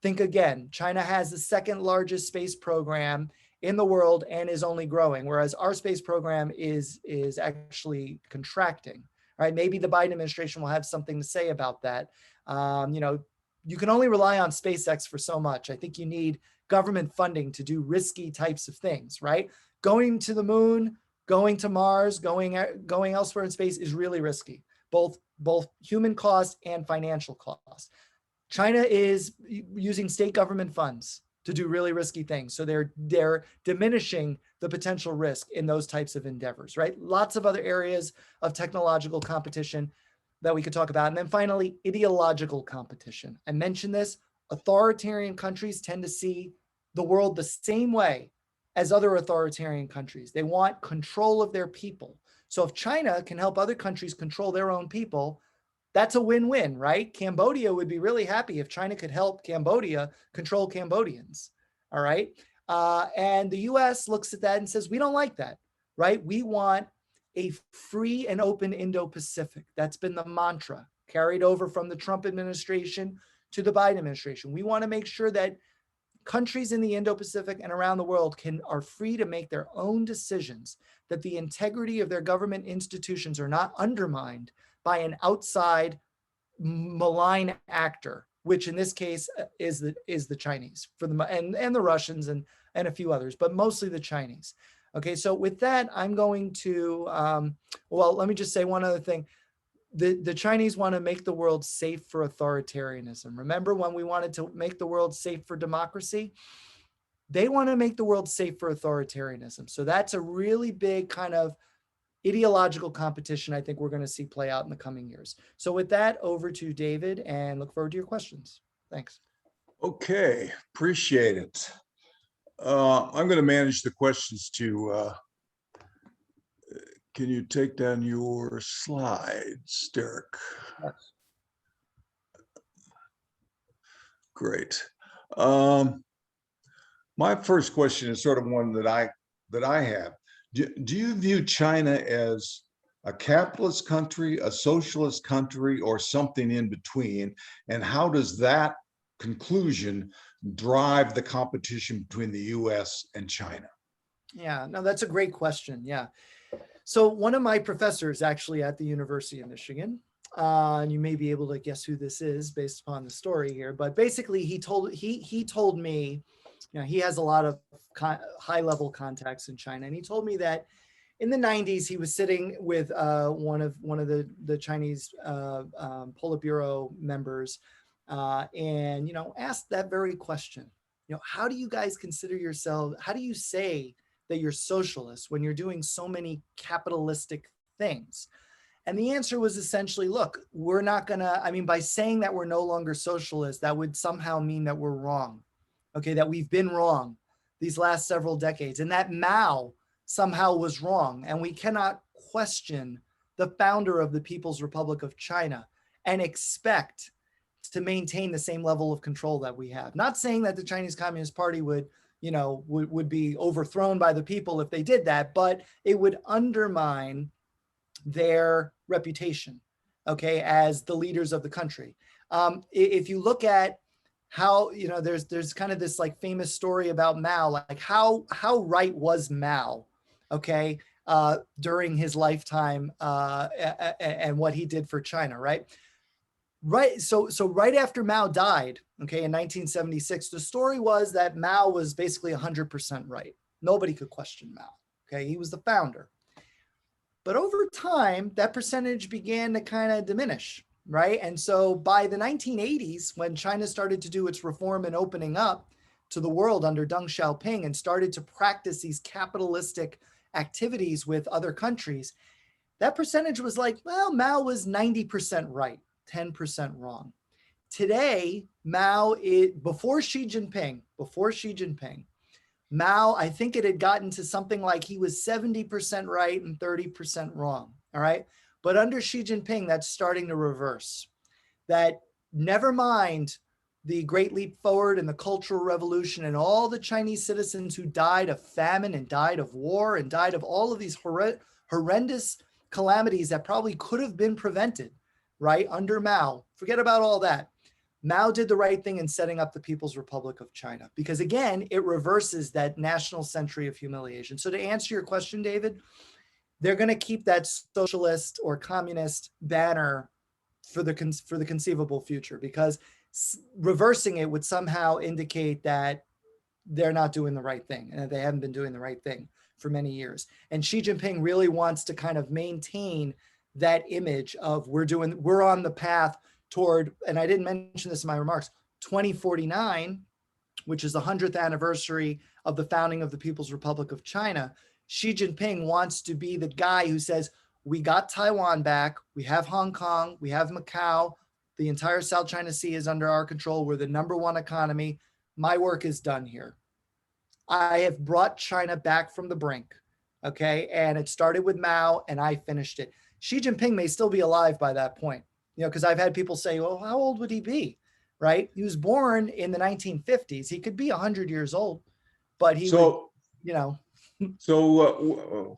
think again. China has the second largest space program in the world and is only growing, whereas our space program is actually contracting. Right? Maybe the Biden administration will have something to say about that. You can only rely on SpaceX for so much. I think you need government funding to do risky types of things, right? Going to the moon, going to Mars, going elsewhere in space is really risky, both human cost and financial cost. China is using state government funds to do really risky things. So they're diminishing the potential risk in those types of endeavors, right? Lots of other areas of technological competition that we could talk about. And then finally, ideological competition. I mentioned this, authoritarian countries tend to see the world the same way as other authoritarian countries. They want control of their people. So if China can help other countries control their own people, that's a win-win, right? Cambodia would be really happy if China could help Cambodia control Cambodians, all right? And the US looks at that and says, we don't like that, right? We want a free and open Indo-Pacific. That's been the mantra carried over from the Trump administration to the Biden administration. We want to make sure that countries in the Indo-Pacific and around the world are free to make their own decisions, that the integrity of their government institutions are not undermined by an outside malign actor, which in this case is the Chinese and the Russians and a few others, but mostly the Chinese. Okay, so with that, I'm going to, let me just say one other thing. The Chinese want to make the world safe for authoritarianism. Remember when we wanted to make the world safe for democracy? They want to make the world safe for authoritarianism. So that's a really big kind of ideological competition I think we're going to see play out in the coming years. So with that, over to David, and look forward to your questions. Thanks. Okay, appreciate it. I'm going to manage the questions to, can you take down your slides, Derek? Yes. Great. My first question is sort of one that I have. Do you view China as a capitalist country, a socialist country, or something in between? And how does that conclusion drive the competition between the US and China? Yeah, no, that's a great question. Yeah. So one of my professors actually at the University of Michigan, and you may be able to guess who this is based upon the story here, but basically he told me, he has a lot of high-level contacts in China, and he told me that in the 90s he was sitting with one of the Chinese Politburo members, and, asked that very question. How do you guys consider yourselves? How do you say that you're socialists when you're doing so many capitalistic things? And the answer was essentially, look, we're not gonna, by saying that we're no longer socialists, that would somehow mean that we're wrong. Okay, that we've been wrong these last several decades, and that Mao somehow was wrong. And we cannot question the founder of the People's Republic of China and expect to maintain the same level of control that we have. Not saying that the Chinese Communist Party would be overthrown by the people if they did that, but it would undermine their reputation, okay, as the leaders of the country. If you look at how, there's kind of this like famous story about Mao, like how right was Mao, okay, during his lifetime, and what he did for China, right? Right. So right after Mao died, okay, in 1976, the story was that Mao was basically 100% right. Nobody could question Mao. Okay, he was the founder. But over time, that percentage began to kind of diminish, right? And so by the 1980s, when China started to do its reform and opening up to the world under Deng Xiaoping and started to practice these capitalistic activities with other countries, that percentage was like, well, Mao was 90% right, 10% wrong. Today, before Xi Jinping, Mao, I think it had gotten to something like he was 70% right and 30% wrong. All right. But under Xi Jinping, that's starting to reverse. That never mind the Great Leap Forward and the Cultural Revolution and all the Chinese citizens who died of famine and died of war and died of all of these horrendous calamities that probably could have been prevented, right? Under Mao. Forget about all that. Mao did the right thing in setting up the People's Republic of China, because again, it reverses that national century of humiliation. So to answer your question, David, they're going to keep that socialist or communist banner for the conceivable future, because reversing it would somehow indicate that they're not doing the right thing and that they haven't been doing the right thing for many years. And Xi Jinping really wants to kind of maintain that image of we're on the path toward, and I didn't mention this in my remarks, 2049, which is the 100th anniversary of the founding of the People's Republic of China. Xi Jinping wants to be the guy who says, we got Taiwan back, we have Hong Kong, we have Macau, the entire South China Sea is under our control, we're the #1 economy, my work is done here. I have brought China back from the brink, okay? And it started with Mao and I finished it. Xi Jinping may still be alive by that point, because I've had people say, well, how old would he be, right? He was born in the 1950s. He could be 100 years old, but he would, So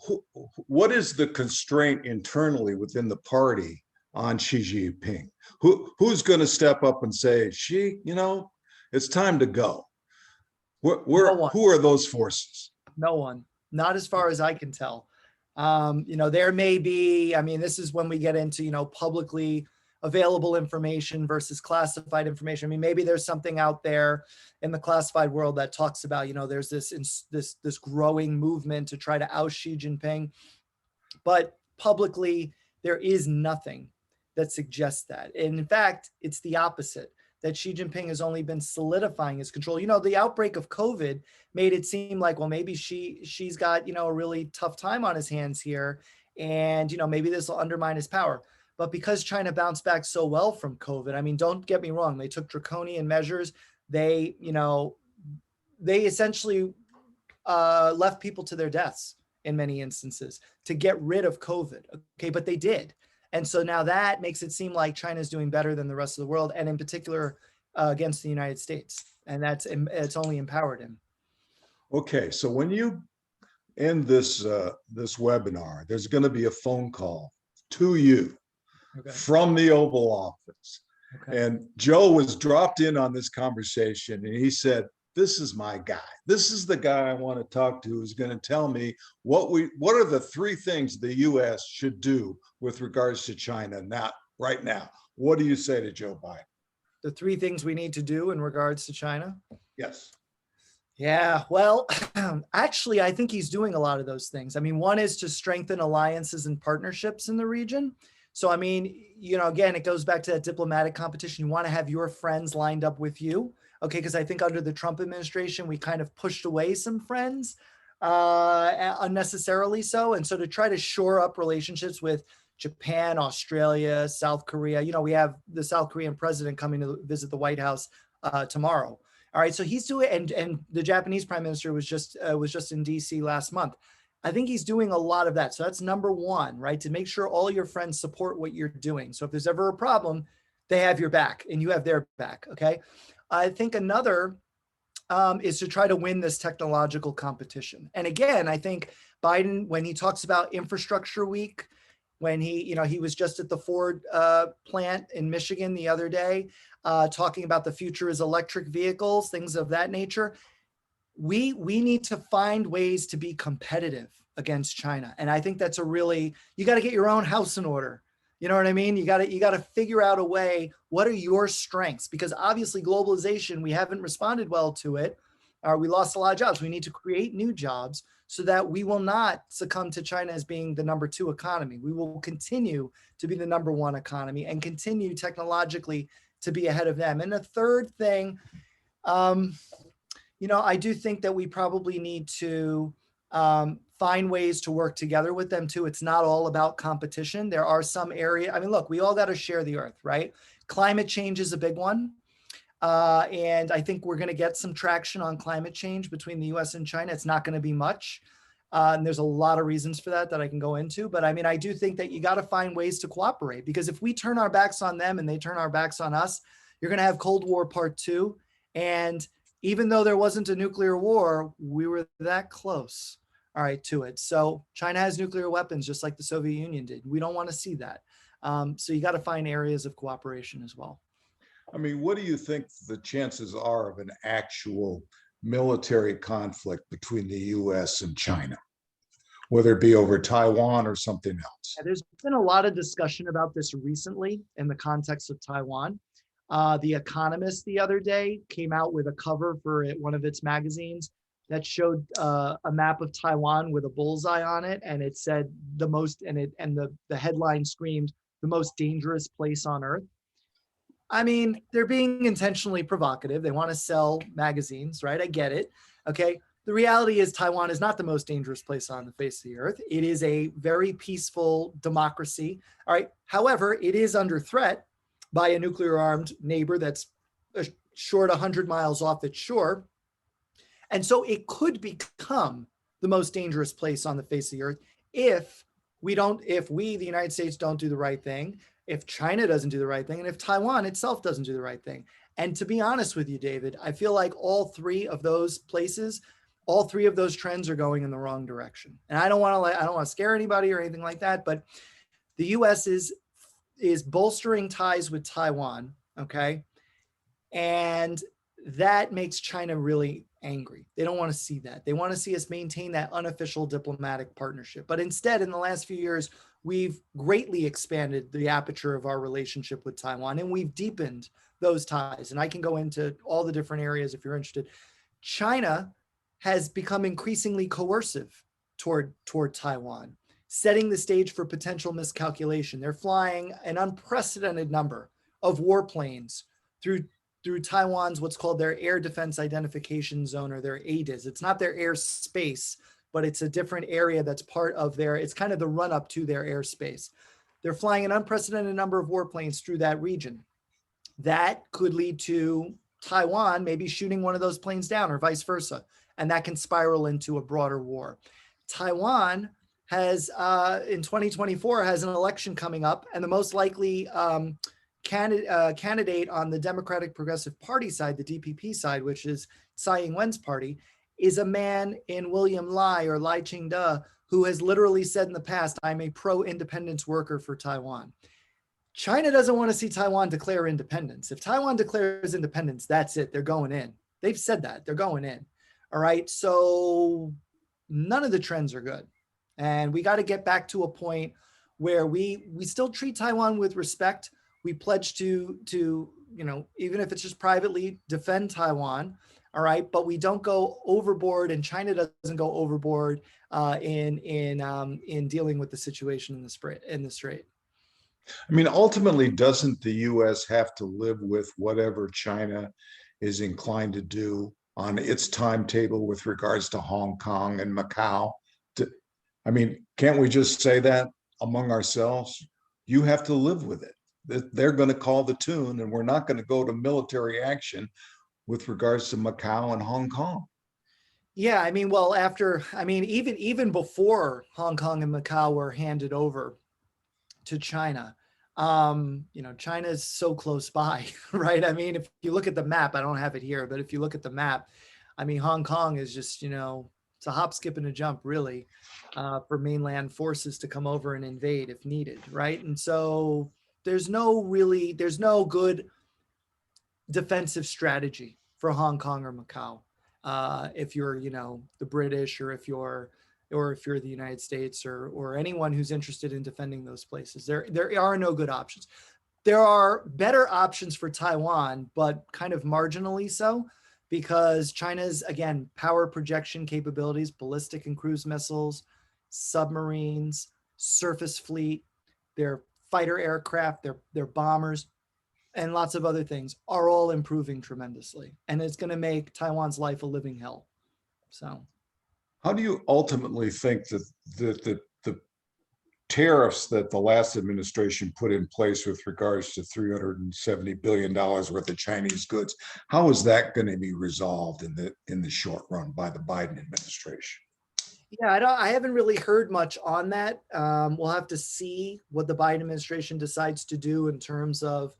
what is the constraint internally within the party on Xi Jinping? Who's going to step up and say, Xi, it's time to go? Who are those forces? No one, not as far as I can tell. There may be, this is when we get into, publicly available information versus classified information. Maybe there's something out there in the classified world that talks about, there's this growing movement to try to oust Xi Jinping, but publicly there is nothing that suggests that. And in fact, it's the opposite, that Xi Jinping has only been solidifying his control. The outbreak of COVID made it seem like, well, maybe Xi's got, a really tough time on his hands here. And, maybe this will undermine his power. But because China bounced back so well from COVID, don't get me wrong, they took draconian measures. They essentially left people to their deaths in many instances to get rid of COVID. Okay, but they did. And so now that makes it seem like China's doing better than the rest of the world, and in particular against the United States. And it's only empowered him. Okay, so when you end this webinar, there's going to be a phone call to you from the Oval Office. Okay. And Joe was dropped in on this conversation, and he said, this is my guy. This is the guy I want to talk to, who's going to tell me what are the 3 things the U.S. should do with regards to China right now. What do you say to Joe Biden? The 3 things we need to do in regards to China? Yes. Yeah, well, actually, I think he's doing a lot of those things. One is to strengthen alliances and partnerships in the region. So, I mean, again, it goes back to that diplomatic competition. You want to have your friends lined up with you. Okay. Because I think under the Trump administration, we kind of pushed away some friends unnecessarily so. And so to try to shore up relationships with Japan, Australia, South Korea, we have the South Korean president coming to visit the White House tomorrow. All right. So he's doing, and the Japanese prime minister was just in DC last month. I think he's doing a lot of that. So that's number one, right? To make sure all your friends support what you're doing. So if there's ever a problem, they have your back and you have their back. Okay. I think another is to try to win this technological competition. And again, I think Biden, when he talks about infrastructure week, when he was just at the Ford plant in Michigan the other day, talking about the future is electric vehicles, things of that nature. We need to find ways to be competitive against China. And I think that's you got to get your own house in order. You know what I mean? You got to figure out a way, what are your strengths? Because obviously globalization, we haven't responded well to it. We lost a lot of jobs. We need to create new jobs so that we will not succumb to China as being the number 2 economy. We will continue to be the number 1 economy and continue technologically to be ahead of them. And the third thing, I do think that we probably need to find ways to work together with them too. It's not all about competition. There are some areas, look, we all got to share the earth, right? Climate change is a big one. And I think we're going to get some traction on climate change between the US and China. It's not going to be much. And there's a lot of reasons for that I can go into. But I do think that you got to find ways to cooperate, because if we turn our backs on them and they turn our backs on us, you're going to have Cold War Part 2. And even though there wasn't a nuclear war, we were that close, all right, to it. So China has nuclear weapons, just like the Soviet Union did. We don't want to see that. So you got to find areas of cooperation as well. What do you think the chances are of an actual military conflict between the US and China, whether it be over Taiwan or something else? There's been a lot of discussion about this recently in the context of Taiwan. The Economist the other day came out with a cover for one of its magazines that showed a map of Taiwan with a bullseye on it, and it said the headline screamed, "The most dangerous place on earth." They're being intentionally provocative. They want to sell magazines, right? I get it. Okay. The reality is Taiwan is not the most dangerous place on the face of the earth. It is a very peaceful democracy. All right. However, it is under threat by a nuclear armed neighbor that's a short 100 miles off its shore. And so it could become the most dangerous place on the face of the earth if we, the United States, don't do the right thing, if China doesn't do the right thing, and if Taiwan itself doesn't do the right thing. And to be honest with you, David, I feel like all 3 of those places, all 3 of those trends are going in the wrong direction. And I don't want to scare anybody or anything like that, but the US is bolstering ties with Taiwan, okay? And that makes China really angry. They don't want to see that. They want to see us maintain that unofficial diplomatic partnership. But instead, in the last few years, we've greatly expanded the aperture of our relationship with Taiwan, and we've deepened those ties. And I can go into all the different areas if you're interested. China has become increasingly coercive toward Taiwan, setting the stage for potential miscalculation. They're flying an unprecedented number of warplanes through Taiwan's what's called their Air Defense Identification Zone, or their ADIZ. It's not their airspace, but it's a different area that's part of it's kind of the run up to their airspace. They're flying an unprecedented number of warplanes through that region. That could lead to Taiwan maybe shooting one of those planes down, or vice versa. And that can spiral into a broader war. Taiwan has, in 2024, has an election coming up, and the most likely candidate on the Democratic Progressive Party side, the DPP side, which is Tsai Ing-wen's party, is a man in William Lai, or Lai Ching-te, who has literally said in the past, "I'm a pro-independence worker for Taiwan." China doesn't want to see Taiwan declare independence. If Taiwan declares independence, that's it. They're going in. They've said that. They're going in. All right. So none of the trends are good. And we got to get back to a point where we still treat Taiwan with respect. We pledge to even if it's just privately, defend Taiwan. All right. But we don't go overboard, and China doesn't go overboard in dealing with the situation in the strait. I mean, ultimately, doesn't the US have to live with whatever China is inclined to do on its timetable with regards to Hong Kong and Macau? I mean, can't we just say that among ourselves? You have to live with it. They're going to call the tune, and we're not going to go to military action with regards to Macau and Hong Kong. Yeah, I mean, well, even before Hong Kong and Macau were handed over to China, China is so close by, right? I mean, if you look at the map, I don't have it here, but if you look at the map, I mean, Hong Kong is just, it's a hop, skip, and a jump, really, for mainland forces to come over and invade if needed, right? And so there's no good defensive strategy for Hong Kong or Macau. If you're, the British, or if you're the United States, or anyone who's interested in defending those places, there are no good options. There are better options for Taiwan, but kind of marginally so, because China's, again, power projection capabilities, ballistic and cruise missiles, submarines, surface fleet, their fighter aircraft, their bombers, and lots of other things are all improving tremendously. And it's going to make Taiwan's life a living hell. So how do you ultimately think that the tariffs that the last administration put in place with regards to $370 billion worth of Chinese goods, how is that going to be resolved in the short run by the Biden administration? Yeah, I haven't really heard much on that. We'll have to see what the Biden administration decides to do in terms of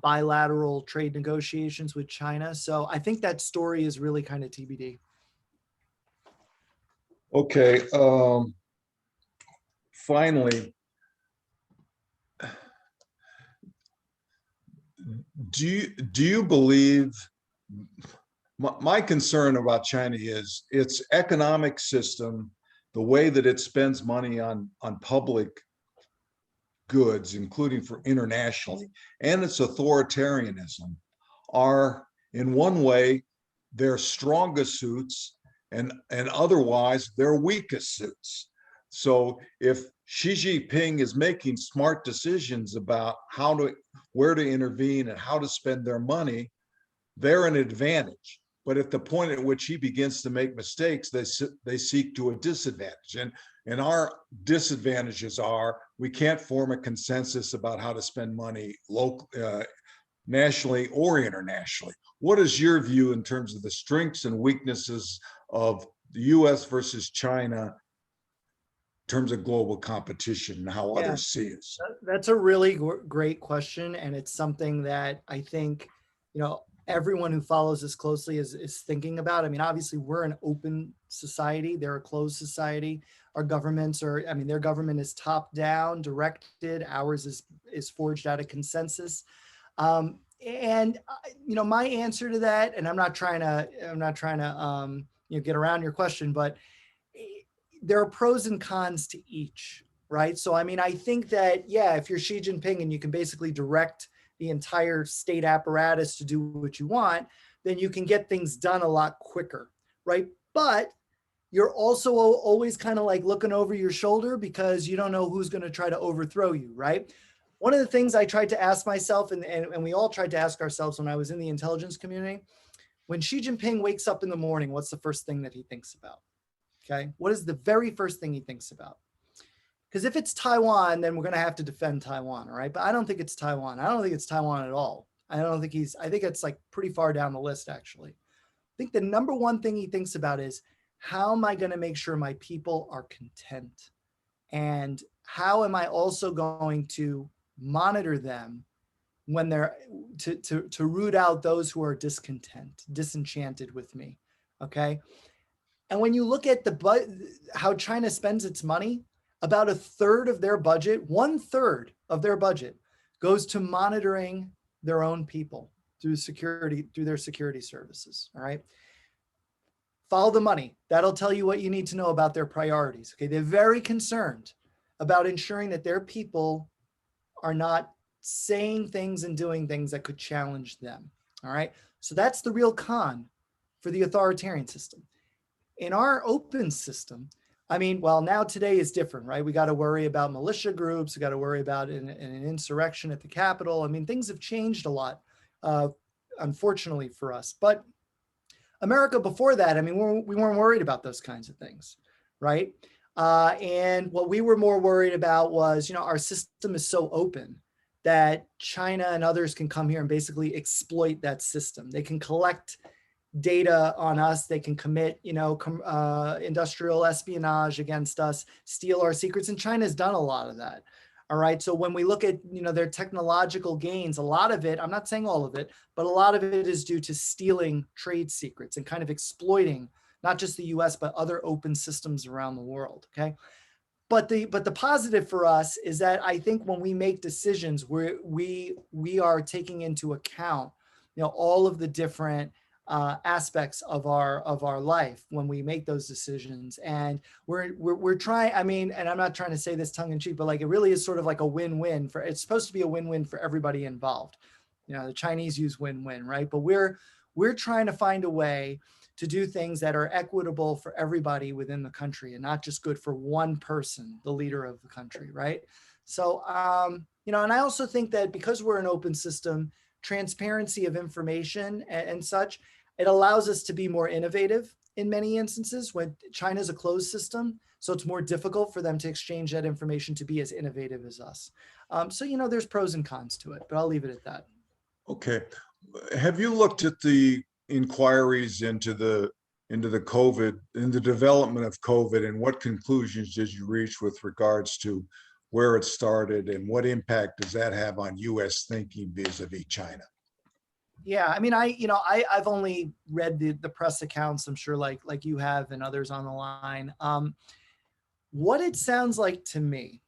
bilateral trade negotiations with China. So I think that story is really kind of TBD. Okay. Finally, do you believe, my concern about China is its economic system, the way that it spends money on public goods, including for internationally, and its authoritarianism are, in one way, their strongest suits, and otherwise their weakest suits. So if Xi Jinping is making smart decisions about where to intervene and how to spend their money, they're an advantage. But at the point at which he begins to make mistakes, they seek to a disadvantage. And our disadvantages are we can't form a consensus about how to spend money nationally or internationally. What is your view in terms of the strengths and weaknesses of the US versus China in terms of global competition and how others see us? That's a really great question. And it's something that I think, everyone who follows this closely is thinking about. I mean, obviously we're an open society. They're a closed society. Our governments their government is top down, directed. Ours is forged out of consensus. And my answer to that, and I'm not trying to get around your question, but there are pros and cons to each, right? So, I mean, I think that, yeah, if you're Xi Jinping and you can basically direct the entire state apparatus to do what you want, then you can get things done a lot quicker, right? But you're also always kind of like looking over your shoulder because you don't know who's going to try to overthrow you, right? One of the things I tried to ask myself, and we all tried to ask ourselves when I was in the intelligence community, when Xi Jinping wakes up in the morning, what's the first thing that he thinks about? Okay, what is the very first thing he thinks about? Because if it's Taiwan, then we're going to have to defend Taiwan, all right? But I don't think it's Taiwan. I don't think it's Taiwan at all. I think it's like pretty far down the list, actually. I think the number one thing he thinks about is, how am I going to make sure my people are content? And how am I also going to monitor them when they're to root out those who are disenchanted with me, okay? And when you look at how China spends its money, about a third of their budget, 1/3 of their budget, goes to monitoring their own people through their security services. All right. Follow the money. That'll tell you what you need to know about their priorities. Okay. They're very concerned about ensuring that their people are not saying things and doing things that could challenge them. All right. So that's the real con for the authoritarian system. In our open system, I mean, well, now today is different, right? We got to worry about militia groups. We got to worry about an insurrection at the Capitol. I mean, things have changed a lot, unfortunately for us. But America before that, I mean, we weren't worried about those kinds of things, right? And what we were more worried about was, our system is so open that China and others can come here and basically exploit that system. They can collect data on us. They can commit, industrial espionage against us, steal our secrets. And China's done a lot of that. All right. So when we look at, their technological gains, a lot of it, I'm not saying all of it, but a lot of it is due to stealing trade secrets and kind of exploiting not just the US, but other open systems around the world. Okay. But the positive for us is that I think when we make decisions, we are taking into account, all of the different aspects of our life when we make those decisions. And we're trying, I mean, and I'm not trying to say this tongue in cheek, but like, it really is sort of like a win-win it's supposed to be a win-win for everybody involved. The Chinese use win-win, right? But we're trying to find a way to do things that are equitable for everybody within the country and not just good for one person, the leader of the country, right? So, and I also think that because we're an open system, transparency of information and such, it allows us to be more innovative in many instances when China's a closed system. So it's more difficult for them to exchange that information to be as innovative as us. So, there's pros and cons to it, but I'll leave it at that. Okay. Have you looked at the inquiries into the COVID, in the development of COVID, and what conclusions did you reach with regards to where it started and what impact does that have on US thinking vis-a-vis China? Yeah, I mean, I've only read the press accounts, I'm sure like you have and others on the line. What it sounds like to me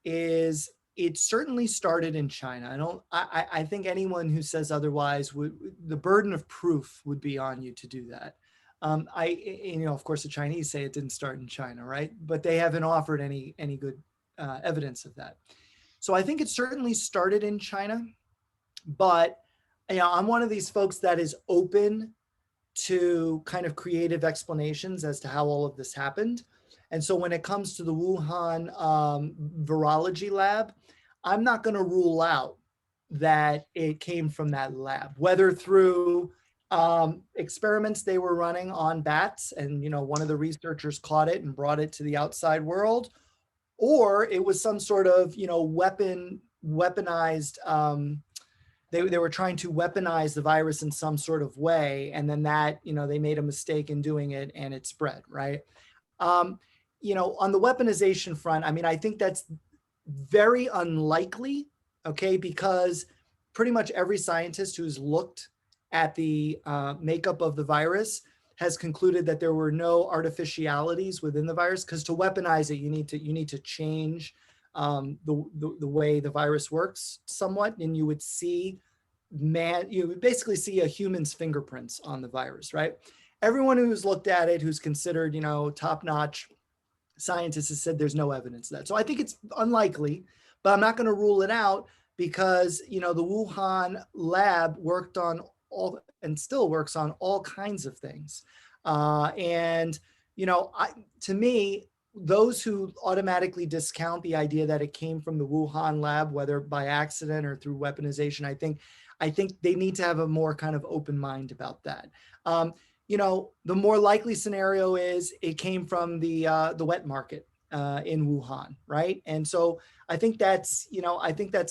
is it certainly started in China. I think anyone who says otherwise the burden of proof would be on you to do that. Of course, the Chinese say it didn't start in China, right? But they haven't offered any good evidence of that. So I think it certainly started in China, but I'm one of these folks that is open to kind of creative explanations as to how all of this happened. And so when it comes to the Wuhan virology lab, I'm not going to rule out that it came from that lab, whether through experiments they were running on bats and, one of the researchers caught it and brought it to the outside world, or it was some sort of, weaponized, they were trying to weaponize the virus in some sort of way. And then that, they made a mistake in doing it and it spread, right? On the weaponization front, I mean, I think that's very unlikely, okay, because pretty much every scientist who's looked at the makeup of the virus has concluded that there were no artificialities within the virus, because to weaponize it, you need to change the way the virus works somewhat, and you would basically see a human's fingerprints on the virus, right? Everyone who's looked at it, who's considered, top-notch scientists, has said there's no evidence of that. So I think it's unlikely, but I'm not going to rule it out because, the Wuhan lab worked on all and still works on all kinds of things. To me, those who automatically discount the idea that it came from the Wuhan lab, whether by accident or through weaponization, I think they need to have a more kind of open mind about that. The more likely scenario is it came from the wet market in Wuhan, right? And so I think that's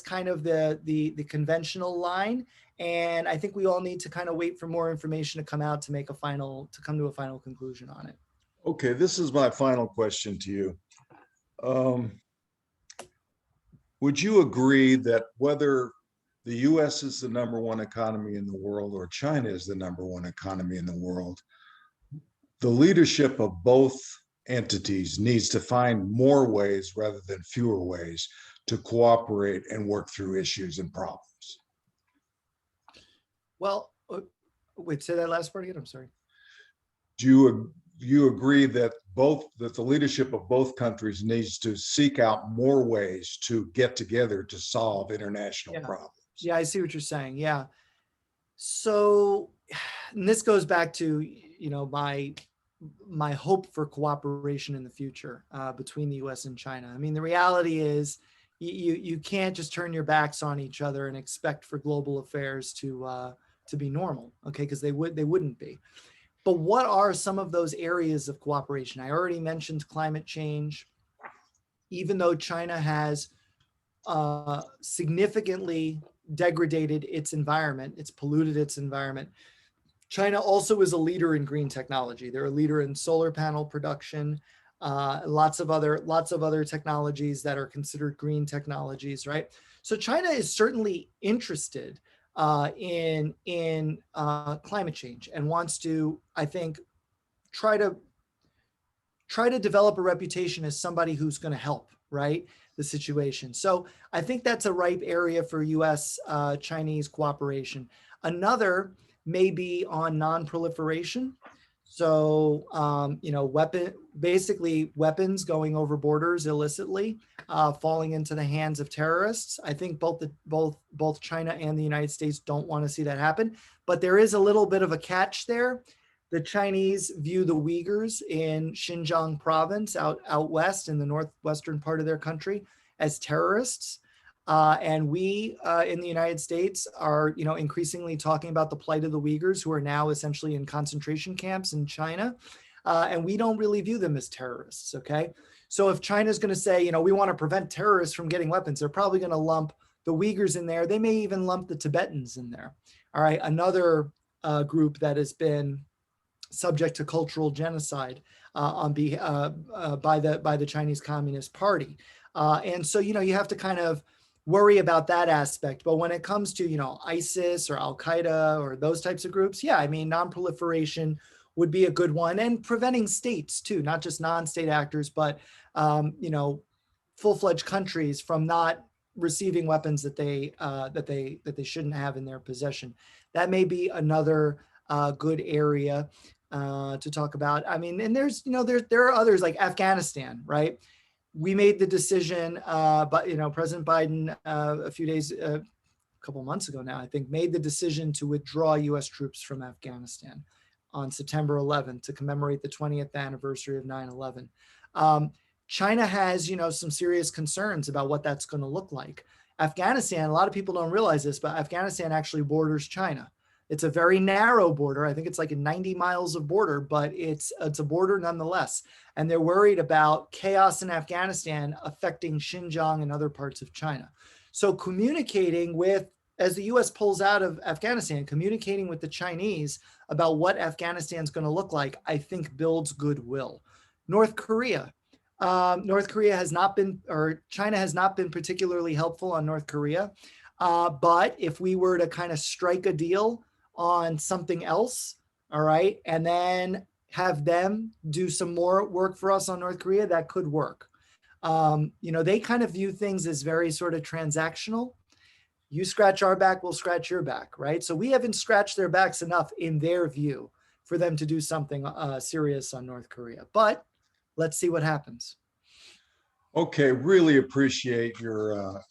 kind of the conventional line. And I think we all need to kind of wait for more information to come out to come to a final conclusion on it. Okay, this is my final question to you. Would you agree that whether the US is the #1 economy in the world or China is the #1 economy in the world, the leadership of both entities needs to find more ways rather than fewer ways to cooperate and work through issues and problems? Well, wait, say that last part again. I'm sorry. Do you agree that the leadership of both countries needs to seek out more ways to get together to solve international problems? Yeah, I see what you're saying. Yeah. So, and this goes back to, my hope for cooperation in the future between the U.S. and China. I mean, the reality is you can't just turn your backs on each other and expect for global affairs to be normal, okay? Because they wouldn't be. But what are some of those areas of cooperation? I already mentioned climate change. Even though China has significantly degraded its environment, it's polluted its environment, China also is a leader in green technology. They're a leader in solar panel production, lots of other technologies that are considered green technologies, right? So China is certainly interested in climate change and wants to, I think, try to develop a reputation as somebody who's going to help, right, the situation. So I think that's a ripe area for U.S. Chinese cooperation. Another may be on non-proliferation. So, basically weapons going over borders illicitly, falling into the hands of terrorists. I think both China and the United States don't want to see that happen, but there is a little bit of a catch there. The Chinese view the Uyghurs in Xinjiang province out west in the northwestern part of their country as terrorists. And we in the United States are, increasingly talking about the plight of the Uyghurs, who are now essentially in concentration camps in China. And we don't really view them as terrorists, okay? So if China's going to say, we want to prevent terrorists from getting weapons, they're probably going to lump the Uyghurs in there. They may even lump the Tibetans in there. All right, another group that has been subject to cultural genocide by the Chinese Communist Party. And so, you have to kind of worry about that aspect. But when it comes to, ISIS or Al-Qaeda or those types of groups, yeah, I mean, non-proliferation would be a good one, and preventing states too, not just non-state actors, but, full-fledged countries from not receiving weapons that they shouldn't have in their possession. That may be another good area to talk about. I mean, and there's, there are others like Afghanistan, right? We made the decision, but President Biden a couple months ago now, I think, made the decision to withdraw U.S. troops from Afghanistan on September 11th to commemorate the 20th anniversary of 9/11. China has, some serious concerns about what that's going to look like. Afghanistan, a lot of people don't realize this, but Afghanistan actually borders China. It's a very narrow border. I think it's like 90 miles of border, but it's a border nonetheless. And they're worried about chaos in Afghanistan affecting Xinjiang and other parts of China. So communicating with, as the US pulls out of Afghanistan, communicating with the Chinese about what Afghanistan's going to look like, I think builds goodwill. North Korea. Has not been, or China has not been particularly helpful on North Korea. But if we were to kind of strike a deal on something else, all right, and then have them do some more work for us on North Korea, that could work. They kind of view things as very sort of transactional. You scratch our back, we'll scratch your back, right? So we haven't scratched their backs enough in their view for them to do something serious on North Korea. But let's see what happens. Okay, really appreciate your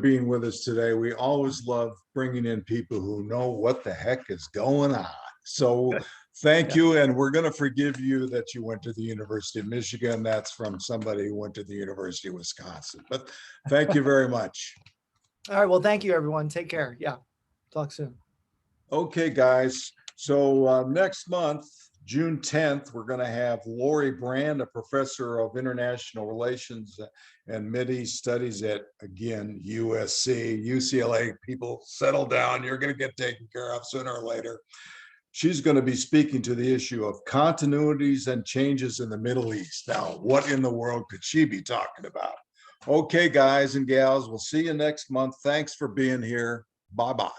being with us today. We always love bringing in people who know what the heck is going on. So thank you. And we're going to forgive you that you went to the University of Michigan. That's from somebody who went to the University of Wisconsin. But thank you very much. All right. Well, thank you, everyone. Take care. Yeah. Talk soon. Okay, guys. So next month, June 10th, we're going to have Lori Brand, a professor of international relations and Mideast studies at, again, USC, UCLA. People, settle down. You're going to get taken care of sooner or later. She's going to be speaking to the issue of continuities and changes in the Middle East. Now, what in the world could she be talking about? Okay, guys and gals, we'll see you next month. Thanks for being here. Bye-bye.